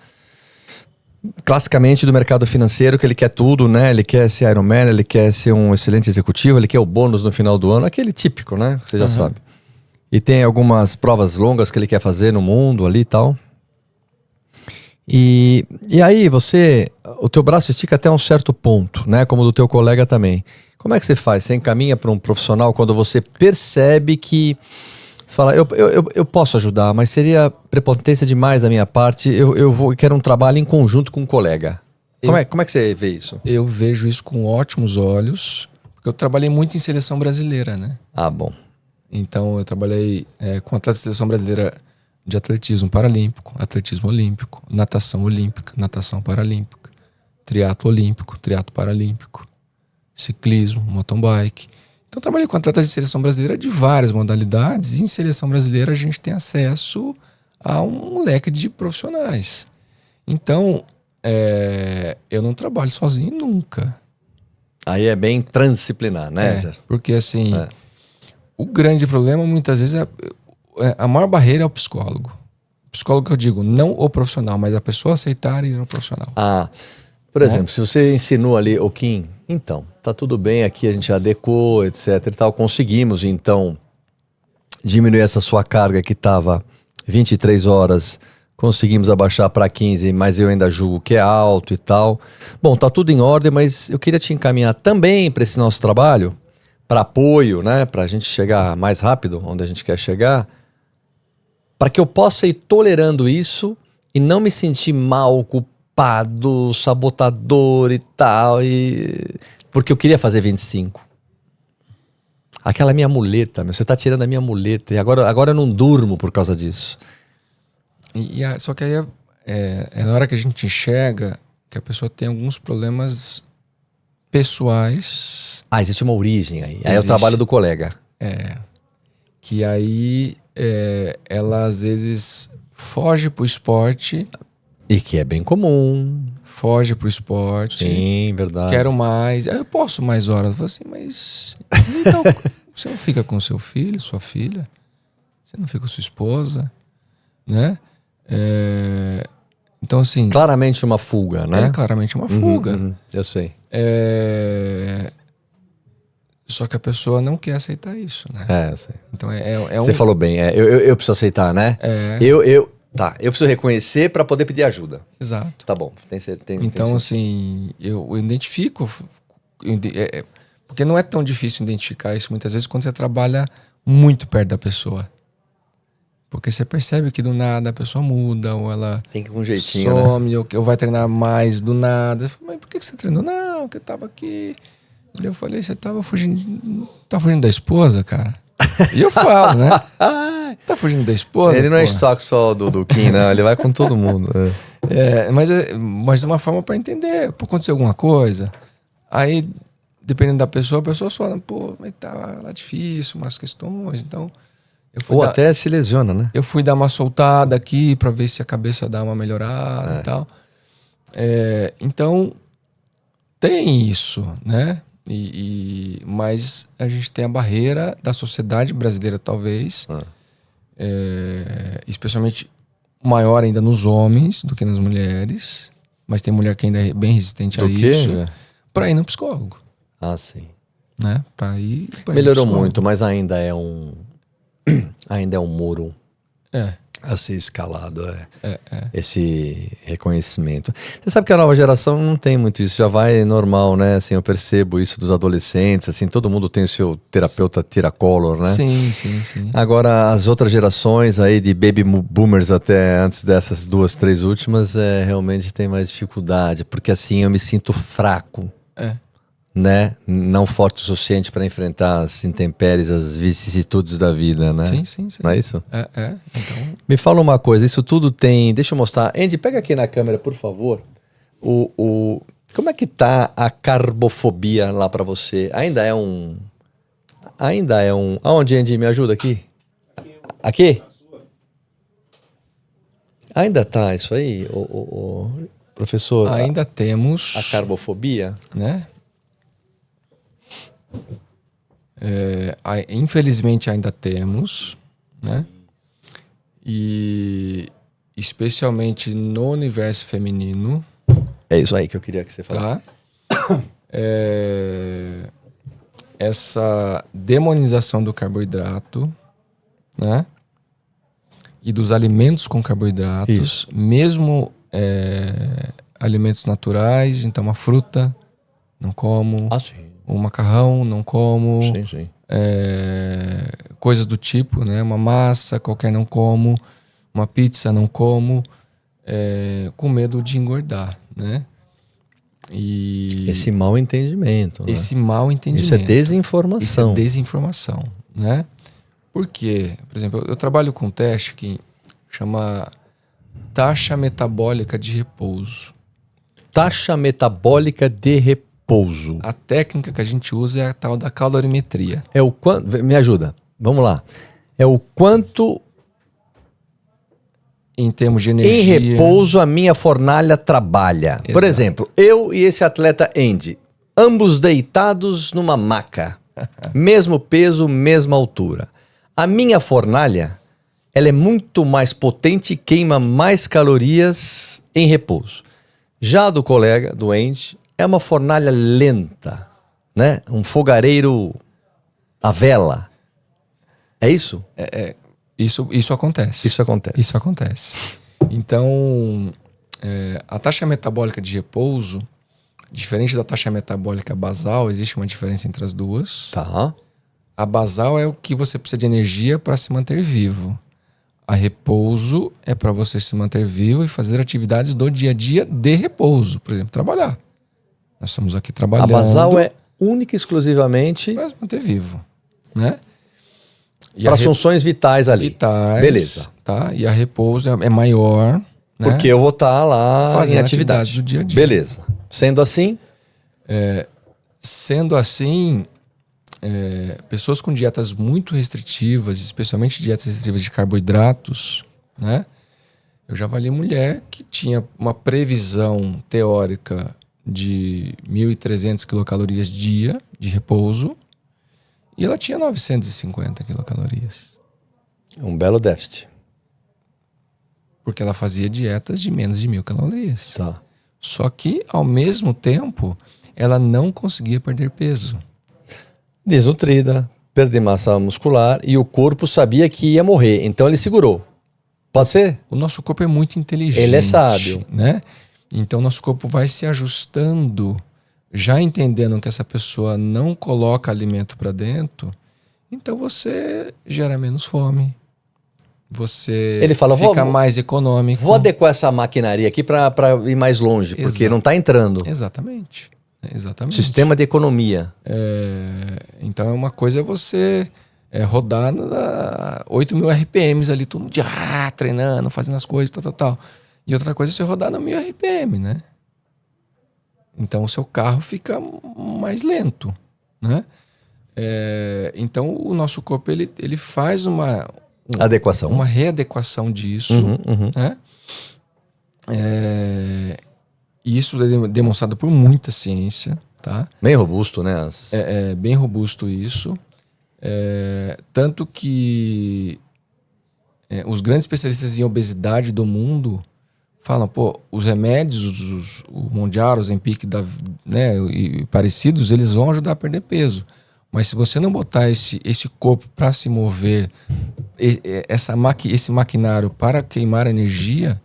B: classicamente do mercado financeiro, que ele quer tudo, né? Ele quer ser Iron Man, ele quer ser um excelente executivo, ele quer o bônus no final do ano, aquele típico, né? Você já sabe. E tem algumas provas longas que ele quer fazer no mundo ali e tal. E aí o teu braço estica até um certo ponto, né? Como o do teu colega também. Como é que você faz? Você encaminha para um profissional quando você percebe que você fala, eu posso ajudar, mas seria prepotência demais da minha parte, eu quero um trabalho em conjunto com um colega. Como é que você vê isso?
C: Eu vejo isso com ótimos olhos, porque eu trabalhei muito em seleção brasileira, né?
B: Bom.
C: Então eu trabalhei com a seleção brasileira de atletismo paralímpico, atletismo olímpico, natação olímpica, natação paralímpica, triatlo olímpico, triatlo paralímpico, ciclismo, mountain bike. Então eu trabalhei com atletas de seleção brasileira de várias modalidades e em seleção brasileira a gente tem acesso a um leque de profissionais. Então eu não trabalho sozinho nunca.
B: Aí é bem transdisciplinar, né?
C: Porque assim, o grande problema muitas vezes a maior barreira é o psicólogo. Psicólogo que eu digo, não o profissional, mas a pessoa aceitar ir no profissional.
B: Por exemplo, se você ensinou ali, Kim, então, tá tudo bem aqui, a gente adequou, etc e tal, conseguimos então diminuir essa sua carga que estava 23 horas, conseguimos abaixar para 15, mas eu ainda julgo que é alto e tal. Bom, tá tudo em ordem, mas eu queria te encaminhar também para esse nosso trabalho, para apoio, né, para a gente chegar mais rápido onde a gente quer chegar, para que eu possa ir tolerando isso e não me sentir mal, culpado, sabotador e tal, porque eu queria fazer 25. Aquela minha muleta, você tá tirando a minha muleta e agora eu não durmo por causa disso.
C: Só que aí é na hora que a gente enxerga que a pessoa tem alguns problemas pessoais.
B: Existe uma origem aí. Aí é o
C: Existe.
B: trabalho do colega.
C: Que aí ela às vezes foge pro esporte.
B: E que é bem comum.
C: Foge pro esporte.
B: Sim, verdade.
C: Quero mais. Eu posso mais horas. Eu falo assim, mas então, você não fica com seu filho, sua filha? Você não fica com sua esposa? Né? Então assim...
B: Claramente uma fuga, né?
C: Claramente uma fuga.
B: Eu sei.
C: Só que a pessoa não quer aceitar isso, né?
B: Eu sei.
C: Então
B: Você falou bem. Eu preciso aceitar, né? Eu preciso reconhecer para poder pedir ajuda.
C: Exato.
B: Tá bom.
C: Então, assim, eu identifico. Porque não é tão difícil identificar isso muitas vezes quando você trabalha muito perto da pessoa. Porque você percebe que do nada a pessoa muda, ou ela
B: tem que ir com um jeitinho,
C: some, né? ou vai treinar mais do nada. Eu falo, mas por que você treinou? Não, que eu tava aqui. E eu falei, você tava fugindo. Tá fugindo da esposa, cara? E eu falo, né? Tá fugindo da esposa?
B: Ele não é saco só do Kim, não. Ele vai com todo mundo.
C: Mas é uma forma pra entender. Pô, aconteceu alguma coisa. Aí, dependendo da pessoa, a pessoa fala, pô, mas tá lá difícil, umas questões. Então,
B: ou até se lesiona, né?
C: Eu fui dar uma soltada aqui pra ver se a cabeça dá uma melhorada e tal. Então, tem isso, né? Mas a gente tem a barreira da sociedade brasileira, talvez, especialmente maior ainda nos homens do que nas mulheres, mas tem mulher que ainda é bem resistente a isso, para ir no psicólogo.
B: Sim.
C: Né? Pra ir
B: melhorou muito, mas ainda é um muro a ser escalado, esse reconhecimento. Você sabe que a nova geração não tem muito isso, já vai normal, né? Assim, eu percebo isso dos adolescentes, assim, todo mundo tem o seu terapeuta tira-color, né?
C: Sim.
B: Agora, as outras gerações aí de baby boomers até antes dessas 2, 3 últimas, realmente tem mais dificuldade, porque assim eu me sinto fraco. Né? Não forte o suficiente para enfrentar as intempéries, as vicissitudes da vida, né?
C: Sim.
B: Não é isso?
C: Então...
B: Me fala uma coisa, isso tudo tem... Deixa eu mostrar. Andy, pega aqui na câmera, por favor. Como é que tá a carbofobia lá para você? Ainda é ainda é um... Aonde, Andy? Me ajuda aqui? Aqui? Ainda tá isso aí, o professor?
C: Ainda temos...
B: A carbofobia?
C: Né? Infelizmente ainda temos, né? E especialmente no universo feminino,
B: É isso aí que eu queria que você falasse.
C: tá? Essa demonização do carboidrato, né? E dos alimentos com carboidratos,
B: Isso.
C: mesmo alimentos naturais, então uma fruta, não como.
B: Ah, sim.
C: Um macarrão, não como.
B: Sim, sim.
C: Coisas do tipo, né? Uma massa, qualquer não como. Uma pizza, não como. Com medo de engordar, né? E
B: Esse mau entendimento. Né?
C: esse mau entendimento.
B: Isso é desinformação.
C: Isso é desinformação, né? Por quê? Por exemplo, eu trabalho com um teste que chama taxa metabólica de repouso.
B: Taxa metabólica de repouso.
C: A técnica que a gente usa é a tal da calorimetria.
B: É o quanto... Me ajuda. Vamos lá. É o quanto
C: Em termos de
B: em
C: energia.
B: repouso a minha fornalha trabalha. Por
C: Exato.
B: exemplo, eu e esse atleta Andy, ambos deitados numa maca. Mesmo peso, mesma altura. A minha fornalha, ela é muito mais potente e queima mais calorias em repouso. Já a do colega, do Andy, é uma fornalha lenta, né? Um fogareiro à vela. É isso?
C: Isso acontece.
B: Isso acontece.
C: Isso acontece. Então, a taxa metabólica de repouso, diferente da taxa metabólica basal, existe uma diferença entre as duas.
B: Tá.
C: A basal é o que você precisa de energia para se manter vivo. A repouso é para você se manter vivo e fazer atividades do dia a dia de repouso. Por exemplo, trabalhar. Nós estamos aqui
B: A
C: trabalhando.
B: basal é única e exclusivamente
C: para se manter vivo, né? E
B: para as funções vitais ali.
C: vitais,
B: Beleza.
C: tá? E a repouso é maior, né?
B: Porque eu vou estar lá
C: Fazendo
B: em atividade
C: atividades do dia a dia.
B: Beleza. Sendo assim,
C: Sendo assim, pessoas com dietas muito restritivas, especialmente dietas restritivas de carboidratos, né? Eu já avaliei mulher que tinha uma previsão teórica de 1.300 quilocalorias dia de repouso e ela tinha 950 quilocalorias.
B: um belo déficit.
C: Porque ela fazia dietas de menos de 1.000 calorias.
B: Tá.
C: Só que, ao mesmo tempo, ela não conseguia perder peso.
B: Desnutrida, perder massa muscular e o corpo sabia que ia morrer, então ele segurou. Pode ser?
C: O nosso corpo é muito inteligente.
B: Ele é sábio.
C: Né? Então, nosso corpo vai se ajustando, já entendendo que essa pessoa não coloca alimento para dentro, então você gera menos fome. Você
B: Ele fala,
C: fica
B: vou
C: mais econômico.
B: Vou adequar essa maquinaria aqui para ir mais longe, porque
C: Exato.
B: não está entrando.
C: Exatamente. Exatamente.
B: Sistema de economia.
C: Então, uma coisa é você rodar 8.000 RPMs ali, todo dia treinando, fazendo as coisas, tal. E outra coisa é você rodar no 1.000 RPM, né? Então, o seu carro fica mais lento, né? Então, o nosso corpo, ele faz uma readequação disso, né? E isso é demonstrado por muita ciência, tá?
B: Bem robusto, né?
C: É bem robusto isso. Tanto que os grandes especialistas em obesidade do mundo falam, os remédios, o Mounjaro, o Ozempic, né, e parecidos, eles vão ajudar a perder peso. Mas se você não botar esse corpo para se mover, esse maquinário para queimar energia,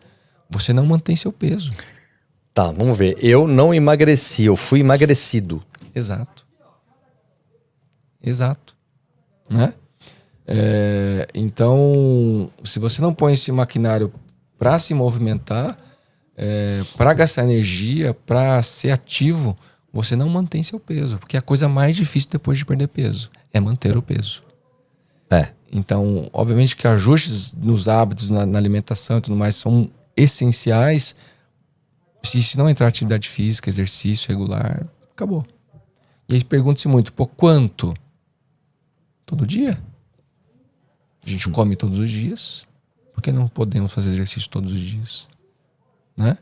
C: você não mantém seu peso.
B: Tá, vamos ver. Eu não emagreci, eu fui emagrecido.
C: Exato. Né? Então, se você não põe esse maquinário para se movimentar, para gastar energia, para ser ativo, você não mantém seu peso. Porque a coisa mais difícil depois de perder peso é manter o peso. Então, obviamente que ajustes nos hábitos, na alimentação e tudo mais são essenciais. Se não entrar atividade física, exercício regular, acabou. E aí pergunta-se muito, quanto? todo dia. A gente come todos os dias. Por que não podemos fazer exercício todos os dias? Né?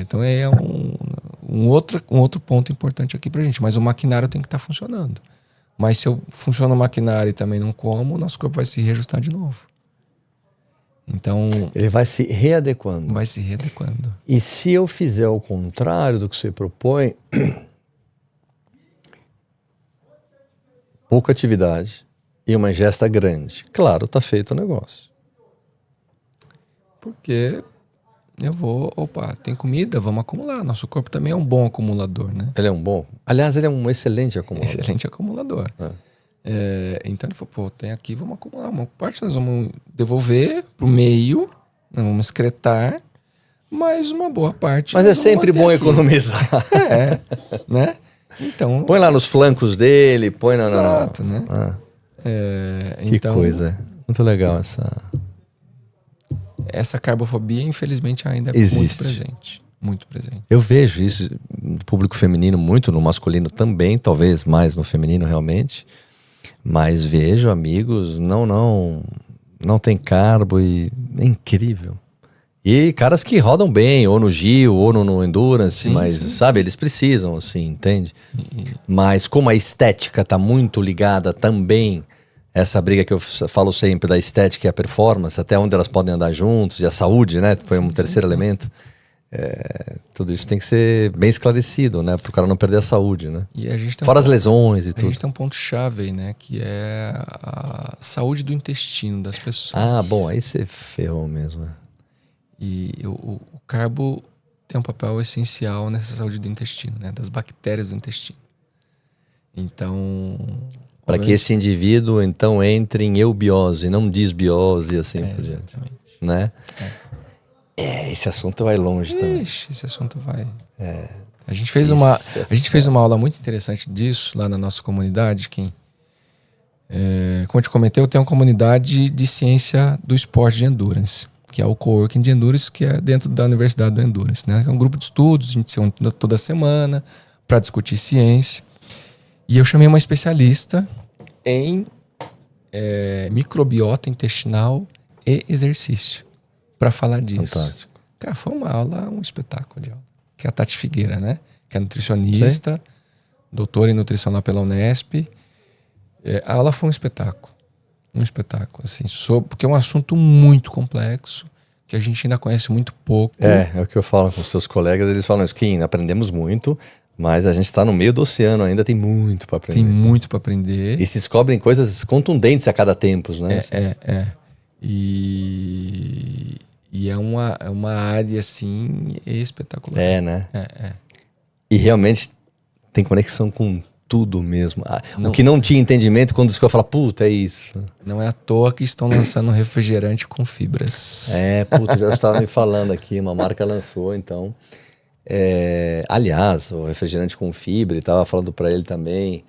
C: Então é um outro ponto importante aqui pra gente. Mas o maquinário tem que estar funcionando. Mas se eu funciono o maquinário e também não como, o nosso corpo vai se reajustar de novo. Então...
B: Ele vai se readequando.
C: Vai se readequando.
B: E se eu fizer o contrário do que você propõe, pouca atividade e uma ingesta grande, claro, tá feito o negócio.
C: Porque eu vou... Opa, tem comida, vamos acumular. Nosso corpo também é um bom acumulador, né?
B: Ele é um bom... Aliás, ele é um excelente acumulador.
C: Excelente acumulador. Então ele falou, tem aqui, vamos acumular. Uma parte nós vamos devolver pro meio, nós vamos excretar, mas uma boa parte...
B: Mas é sempre bom economizar.
C: Né? Então...
B: Põe lá nos flancos dele, põe na...
C: Exato, né?
B: Que
C: então,
B: coisa. Muito legal
C: essa carbofobia, infelizmente, ainda é
B: existe.
C: muito presente. Muito presente.
B: Eu vejo isso no público feminino, muito no masculino também, talvez mais no feminino realmente. Mas vejo amigos, não tem carbo e é incrível. E caras que rodam bem, ou no Gil, ou no Endurance, mas sabe, eles precisam, assim, entende? Mas como a estética tá muito ligada também, essa briga que eu falo sempre da estética e a performance, até onde elas podem andar juntos, e a saúde, né? Foi um terceiro elemento. Tudo isso tem que ser bem esclarecido, né? Para o cara não perder a saúde, né?
C: E a gente tem
B: fora as lesões e tudo.
C: A gente tem um ponto-chave aí, né? Que é a saúde do intestino das pessoas.
B: Bom, aí você ferrou mesmo.
C: E o carbo tem um papel essencial nessa saúde do intestino, né? Das bactérias do intestino. Então...
B: Para que esse indivíduo, então, entre em eubiose, não disbiose e assim por diante. Né? Esse assunto vai longe também.
C: Esse assunto vai. A gente fez uma aula muito interessante disso lá na nossa comunidade. Como eu te comentei, eu tenho uma comunidade de ciência do esporte de endurance, que é o coworking de endurance, que é dentro da Universidade do Endurance, né? É um grupo de estudos, a gente se une toda semana para discutir ciência. E eu chamei uma especialista em microbiota intestinal e exercício para falar disso.
B: Fantástico.
C: Cara, foi uma aula, um espetáculo de aula. Que é a Tati Figueira, né? Que é nutricionista, doutora em nutrição lá pela Unesp. A aula foi um espetáculo. Um espetáculo, assim, porque é um assunto muito complexo, que a gente ainda conhece muito pouco.
B: É o que eu falo com os seus colegas, eles falam isso, que aprendemos muito, mas a gente está no meio do oceano, ainda tem muito para aprender.
C: Tem muito para aprender.
B: E se descobrem coisas contundentes a cada tempo, né?
C: E é uma área, assim, espetacular.
B: Né? E realmente tem conexão com tudo mesmo. O que não tinha entendimento, quando eu falo, puta, é isso.
C: Não é à toa que estão lançando refrigerante com fibras.
B: Já estava me falando aqui, uma marca lançou, então... aliás, o refrigerante com fibra, e tava falando para ele também,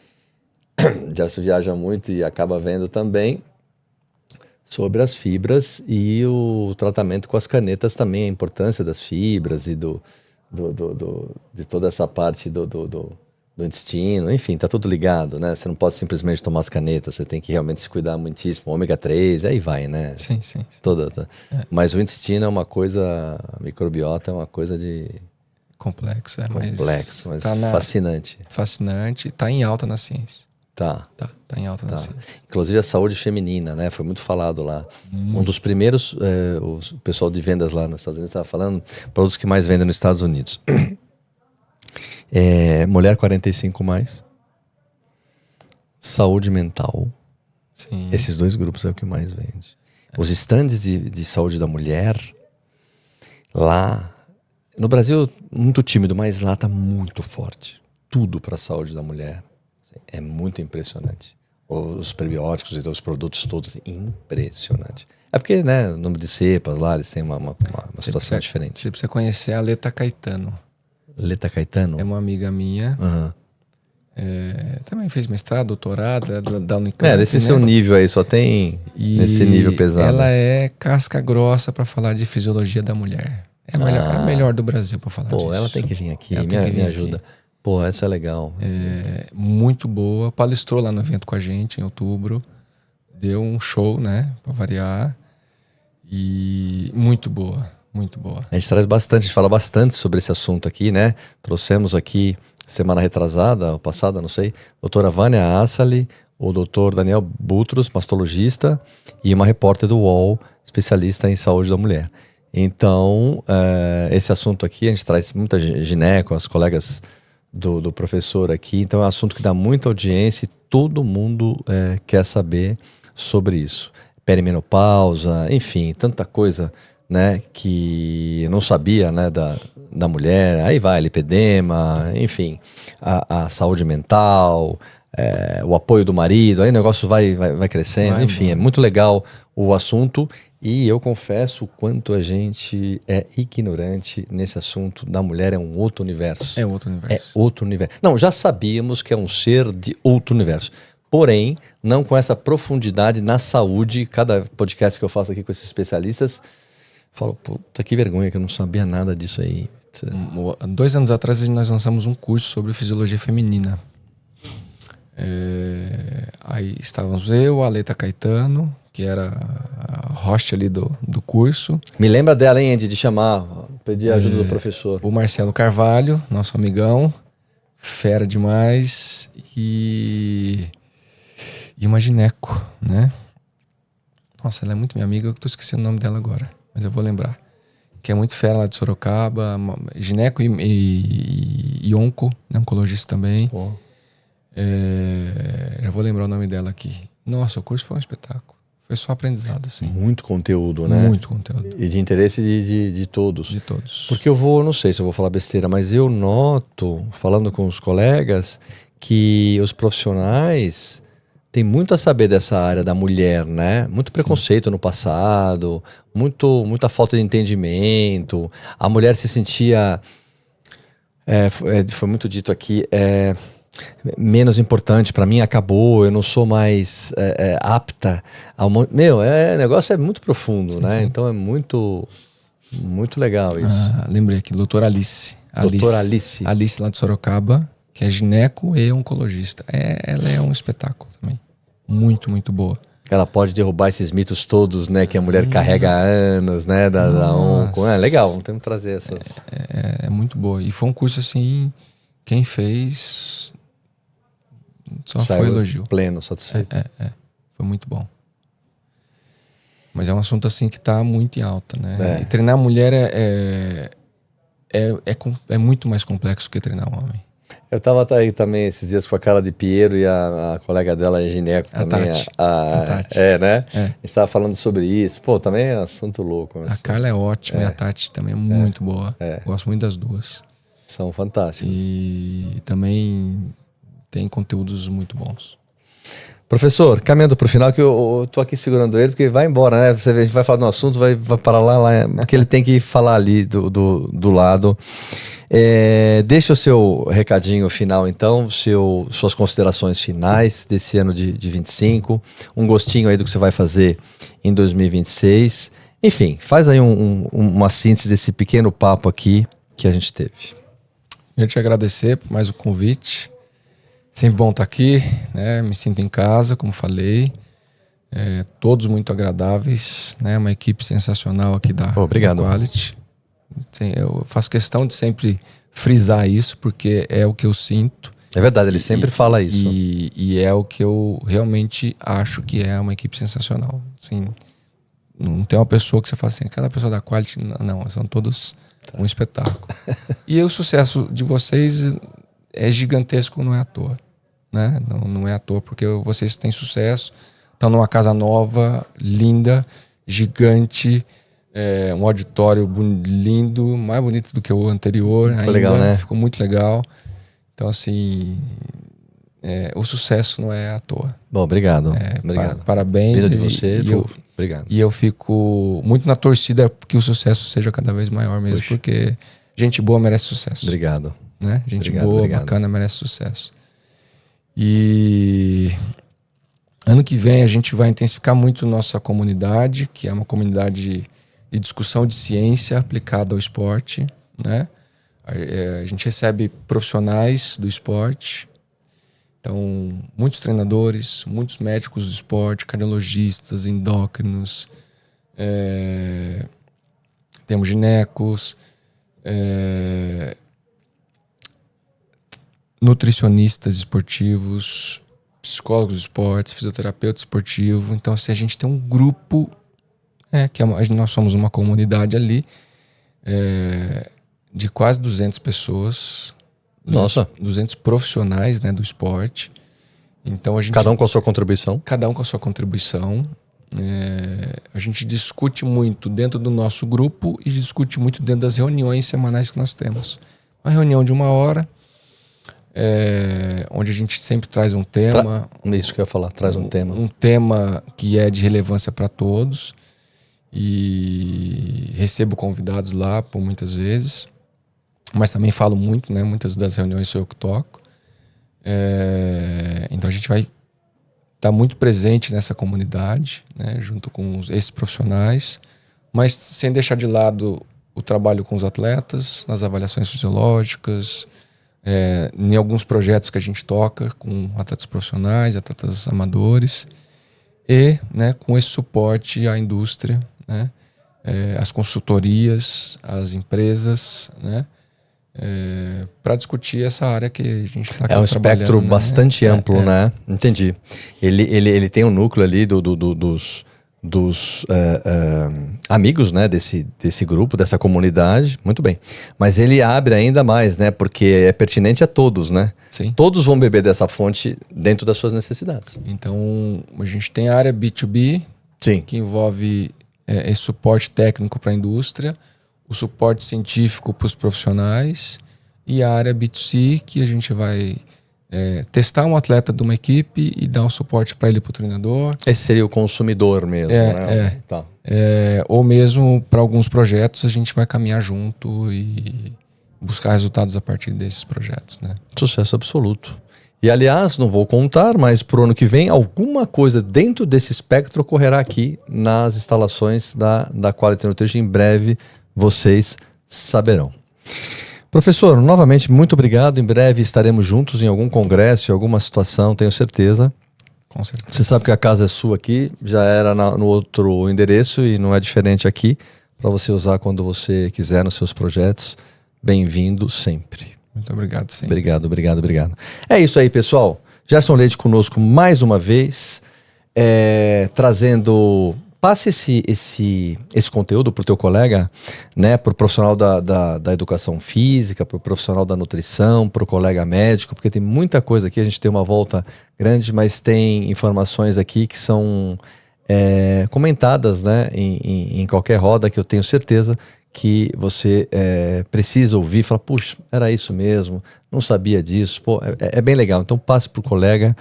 B: já se viaja muito e acaba vendo também, sobre as fibras e o tratamento com as canetas também, a importância das fibras e de toda essa parte do intestino, enfim, tá tudo ligado, né? Você não pode simplesmente tomar as canetas, você tem que realmente se cuidar muitíssimo, ômega 3, aí vai, né?
C: Sim.
B: Mas o intestino é uma coisa, a microbiota é uma coisa de...
C: Complexo,
B: mas fascinante.
C: Fascinante, tá em alta na ciência.
B: Tá
C: em alta na ciência.
B: Inclusive a saúde feminina, né? Foi muito falado lá. Um dos primeiros, o pessoal de vendas lá nos Estados Unidos estava falando, produtos que mais vendem nos Estados Unidos. Mulher 45 mais, saúde mental.
C: Sim.
B: Esses dois grupos é o que mais vende. Os estandes de saúde da mulher, lá, no Brasil, muito tímido, mas lá tá muito forte. Tudo para a saúde da mulher. É muito impressionante. Os prebióticos e os produtos todos, impressionante. É porque, né, o número de cepas lá, eles têm uma situação diferente.
C: Você precisa conhecer a Leta Caetano.
B: Leta Caetano?
C: É uma amiga minha. Também fez mestrado, doutorado, da Unicamp.
B: Desse seu nível aí, só tem nesse nível pesado.
C: Ela é casca grossa para falar de fisiologia da mulher. É a melhor do Brasil para falar disso.
B: Ela tem que vir aqui,
C: me
B: ajuda. Pô, essa é legal.
C: Muito boa. Palestrou lá no evento com a gente em outubro. Deu um show, né? Pra variar. E muito boa, muito boa.
B: A gente traz bastante, a gente fala bastante sobre esse assunto aqui, né? Trouxemos aqui, semana retrasada, ou passada, não sei, doutora Vânia Assali, o doutor Daniel Butros, mastologista, e uma repórter do UOL, especialista em saúde da mulher. Então, esse assunto aqui, a gente traz muita gineco, as colegas do professor aqui, então é um assunto que dá muita audiência e todo mundo quer saber sobre isso. Perimenopausa, enfim, tanta coisa, né, que eu não sabia, né, da mulher. Aí vai, lipedema, enfim, a saúde mental, o apoio do marido, aí o negócio vai crescendo, enfim, é muito legal o assunto. E eu confesso o quanto a gente é ignorante nesse assunto da mulher, é um outro universo.
C: É outro universo.
B: É outro universo. Não, já sabíamos que é um ser de outro universo. Porém, não com essa profundidade na saúde. Cada podcast que eu faço aqui com esses especialistas, falo, puta que vergonha que eu não sabia nada disso aí.
C: 2 anos atrás nós lançamos um curso sobre fisiologia feminina. Aí estávamos eu, a Aleta Caetano, que era a host ali do curso.
B: Me lembra dela, hein, Andy, de chamar, pedir a ajuda do professor.
C: O Marcelo Carvalho, nosso amigão, fera demais, e uma gineco, né? Nossa, ela é muito minha amiga, eu tô esquecendo o nome dela agora, mas eu vou lembrar. Que é muito fera lá de Sorocaba, gineco e onco, né? Oncologista também. Já vou lembrar o nome dela aqui. Nossa, o curso foi um espetáculo. Foi só aprendizado, assim.
B: Muito conteúdo, né?
C: Muito conteúdo.
B: E de interesse de todos.
C: De todos.
B: Porque não sei se eu vou falar besteira, mas eu noto, falando com os colegas, que os profissionais têm muito a saber dessa área da mulher, né? Muito preconceito no passado, muita falta de entendimento. A mulher se sentia, foi muito dito aqui, menos importante para mim, acabou, eu não sou mais apta ao o negócio é muito profundo, né? Sim. Então é muito legal isso.
C: Lembrei aqui, doutora Alice.
B: Doutora Alice.
C: Alice lá de Sorocaba, que é gineco e oncologista. Ela é um espetáculo também. Muito, muito boa.
B: Ela pode derrubar esses mitos todos, né? Que a mulher carrega há anos, né? Da onco. Legal, vamos ter que trazer essas.
C: É muito boa. E foi um curso assim, quem fez só foi elogio.
B: Pleno, satisfeito.
C: Foi muito bom. Mas é um assunto assim que tá muito em alta, né? E treinar mulher é muito mais complexo que treinar homem.
B: Eu tava aí também esses dias com a Carla de Piero e a colega dela, a gineco também. A Tati. Né? A gente tava falando sobre isso. Pô, também é assunto louco.
C: A Carla é ótima e a Tati também é muito boa. Gosto muito das duas.
B: São fantásticas.
C: E também tem conteúdos muito bons.
B: Professor, caminhando pro final, que eu tô aqui segurando ele, porque vai embora, né? Você vê, a gente vai falar de um assunto, vai parar lá, porque ele tem que falar ali do lado. Deixa o seu recadinho final, então, suas considerações finais desse ano de 25, um gostinho aí do que você vai fazer em 2026. Enfim, faz aí uma síntese desse pequeno papo aqui que a gente teve.
C: Eu te agradecer por mais o convite. Sempre bom estar aqui, né? Me sinto em casa, como falei. Todos muito agradáveis, né? Uma equipe sensacional aqui da Quality. Eu faço questão de sempre frisar isso, porque é o que eu sinto.
B: É verdade, ele sempre fala isso.
C: E é o que eu realmente acho que é uma equipe sensacional. Assim, não tem uma pessoa que você fala assim, aquela pessoa da Quality, não, são todos um espetáculo. E o sucesso de vocês é gigantesco, não é à toa, né? Não é à toa, porque vocês têm sucesso, estão numa casa nova, linda, gigante, um auditório lindo, mais bonito do que o anterior.
B: Ficou ainda legal, né?
C: Ficou muito legal. Então, assim, o sucesso não é à toa.
B: Bom, obrigado. Obrigado.
C: Parabéns.
B: Vida de você. Obrigado.
C: E eu fico muito na torcida que o sucesso seja cada vez maior mesmo, porque gente boa merece sucesso.
B: Obrigado.
C: Né? Gente boa, bacana, merece sucesso. E ano que vem a gente vai intensificar muito nossa comunidade, que é uma comunidade de discussão de ciência aplicada ao esporte, né? A gente recebe profissionais do esporte, então muitos treinadores, muitos médicos do esporte, cardiologistas, endócrinos, temos ginecos, nutricionistas esportivos, psicólogos de esportes, fisioterapeuta esportivo. Então, assim, a gente tem um grupo, nós somos uma comunidade ali, de quase 200 pessoas.
B: Nossa.
C: 200 profissionais, né, do esporte. Então, a gente,
B: Cada um com a sua contribuição.
C: Cada um com a sua contribuição. A gente discute muito dentro do nosso grupo e discute muito dentro das reuniões semanais que nós temos. Uma reunião de 1 hora, onde a gente sempre traz um tema.
B: Isso que eu ia falar, traz um tema.
C: Um tema que é de relevância para todos. E recebo convidados lá por muitas vezes. Mas também falo muito, né? Muitas das reuniões sou eu que toco. Então a gente vai estar muito presente nessa comunidade, né? Junto com esses profissionais, mas sem deixar de lado o trabalho com os atletas, nas avaliações fisiológicas, em alguns projetos que a gente toca com atletas profissionais, atletas amadores, e, né, com esse suporte à indústria, né? As consultorias, as empresas, né? Para discutir essa área que a gente está
B: É um espectro, né, bastante amplo, né? Entendi. Ele tem um núcleo ali dos amigos, né, desse grupo, dessa comunidade, muito bem. Mas ele abre ainda mais, né? Porque é pertinente a todos, né?
C: Sim.
B: Todos vão beber dessa fonte dentro das suas necessidades.
C: Então, a gente tem a área B2B,
B: Sim,
C: que envolve esse suporte técnico para a indústria, o suporte científico para os profissionais, e a área B2C, que a gente vai testar um atleta de uma equipe e dar um suporte para ele, para o treinador.
B: esse seria o consumidor mesmo, né? Tá.
C: Ou mesmo para alguns projetos a gente vai caminhar junto e buscar resultados a partir desses projetos, né?
B: Sucesso absoluto. E aliás, não vou contar, mas pro ano que vem alguma coisa dentro desse espectro ocorrerá aqui nas instalações da Quality Nutrition. Em breve vocês saberão. Professor, novamente muito obrigado. Em breve estaremos juntos em algum congresso, em alguma situação, tenho certeza.
C: Com certeza.
B: Você sabe que a casa é sua aqui, já era no outro endereço e não é diferente aqui, para você usar quando você quiser nos seus projetos. Bem-vindo sempre.
C: Muito obrigado, sim.
B: Obrigado. É isso aí, pessoal. Gerson Leite conosco mais uma vez, trazendo... Passe esse conteúdo para o teu colega, né? Para o profissional da educação física, para o profissional da nutrição, para o colega médico, porque tem muita coisa aqui. A gente tem uma volta grande, mas tem informações aqui que são comentadas, né? Em qualquer roda, que eu tenho certeza que você precisa ouvir e falar, puxa, era isso mesmo, não sabia disso, pô, é bem legal. Então passe para o colega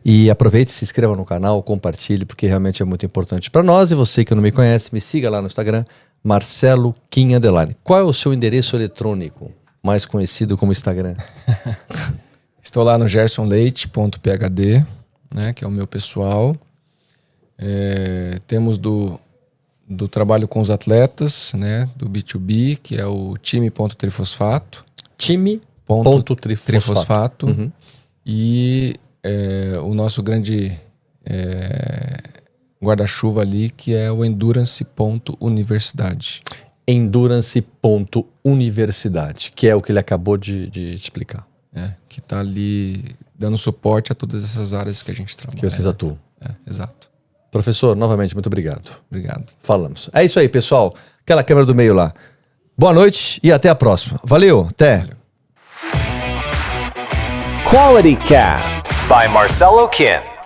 B: e aproveite, se inscreva no canal, compartilhe, porque realmente é muito importante para nós. E você que não me conhece, me siga lá no Instagram, Marcelo Kim _. Qual é o seu endereço eletrônico, mais conhecido como Instagram?
C: Estou lá no gersonleite.phd, né, que é o meu pessoal. Temos do trabalho com os atletas, né, do B2B, que é o time.trifosfato.
B: Time.trifosfato. Uhum.
C: E o nosso grande guarda-chuva ali, que é o endurance.universidade.
B: Endurance.universidade, que é o que ele acabou de explicar.
C: Que está ali dando suporte a todas essas áreas que a gente trabalha.
B: Que vocês atuam.
C: Exato.
B: Professor, novamente, muito obrigado.
C: Obrigado.
B: Falamos. É isso aí, pessoal. Aquela câmera do meio lá. Boa noite e até a próxima. Valeu, até.
C: Valeu.
A: Quality Cast by Marcelo Kim.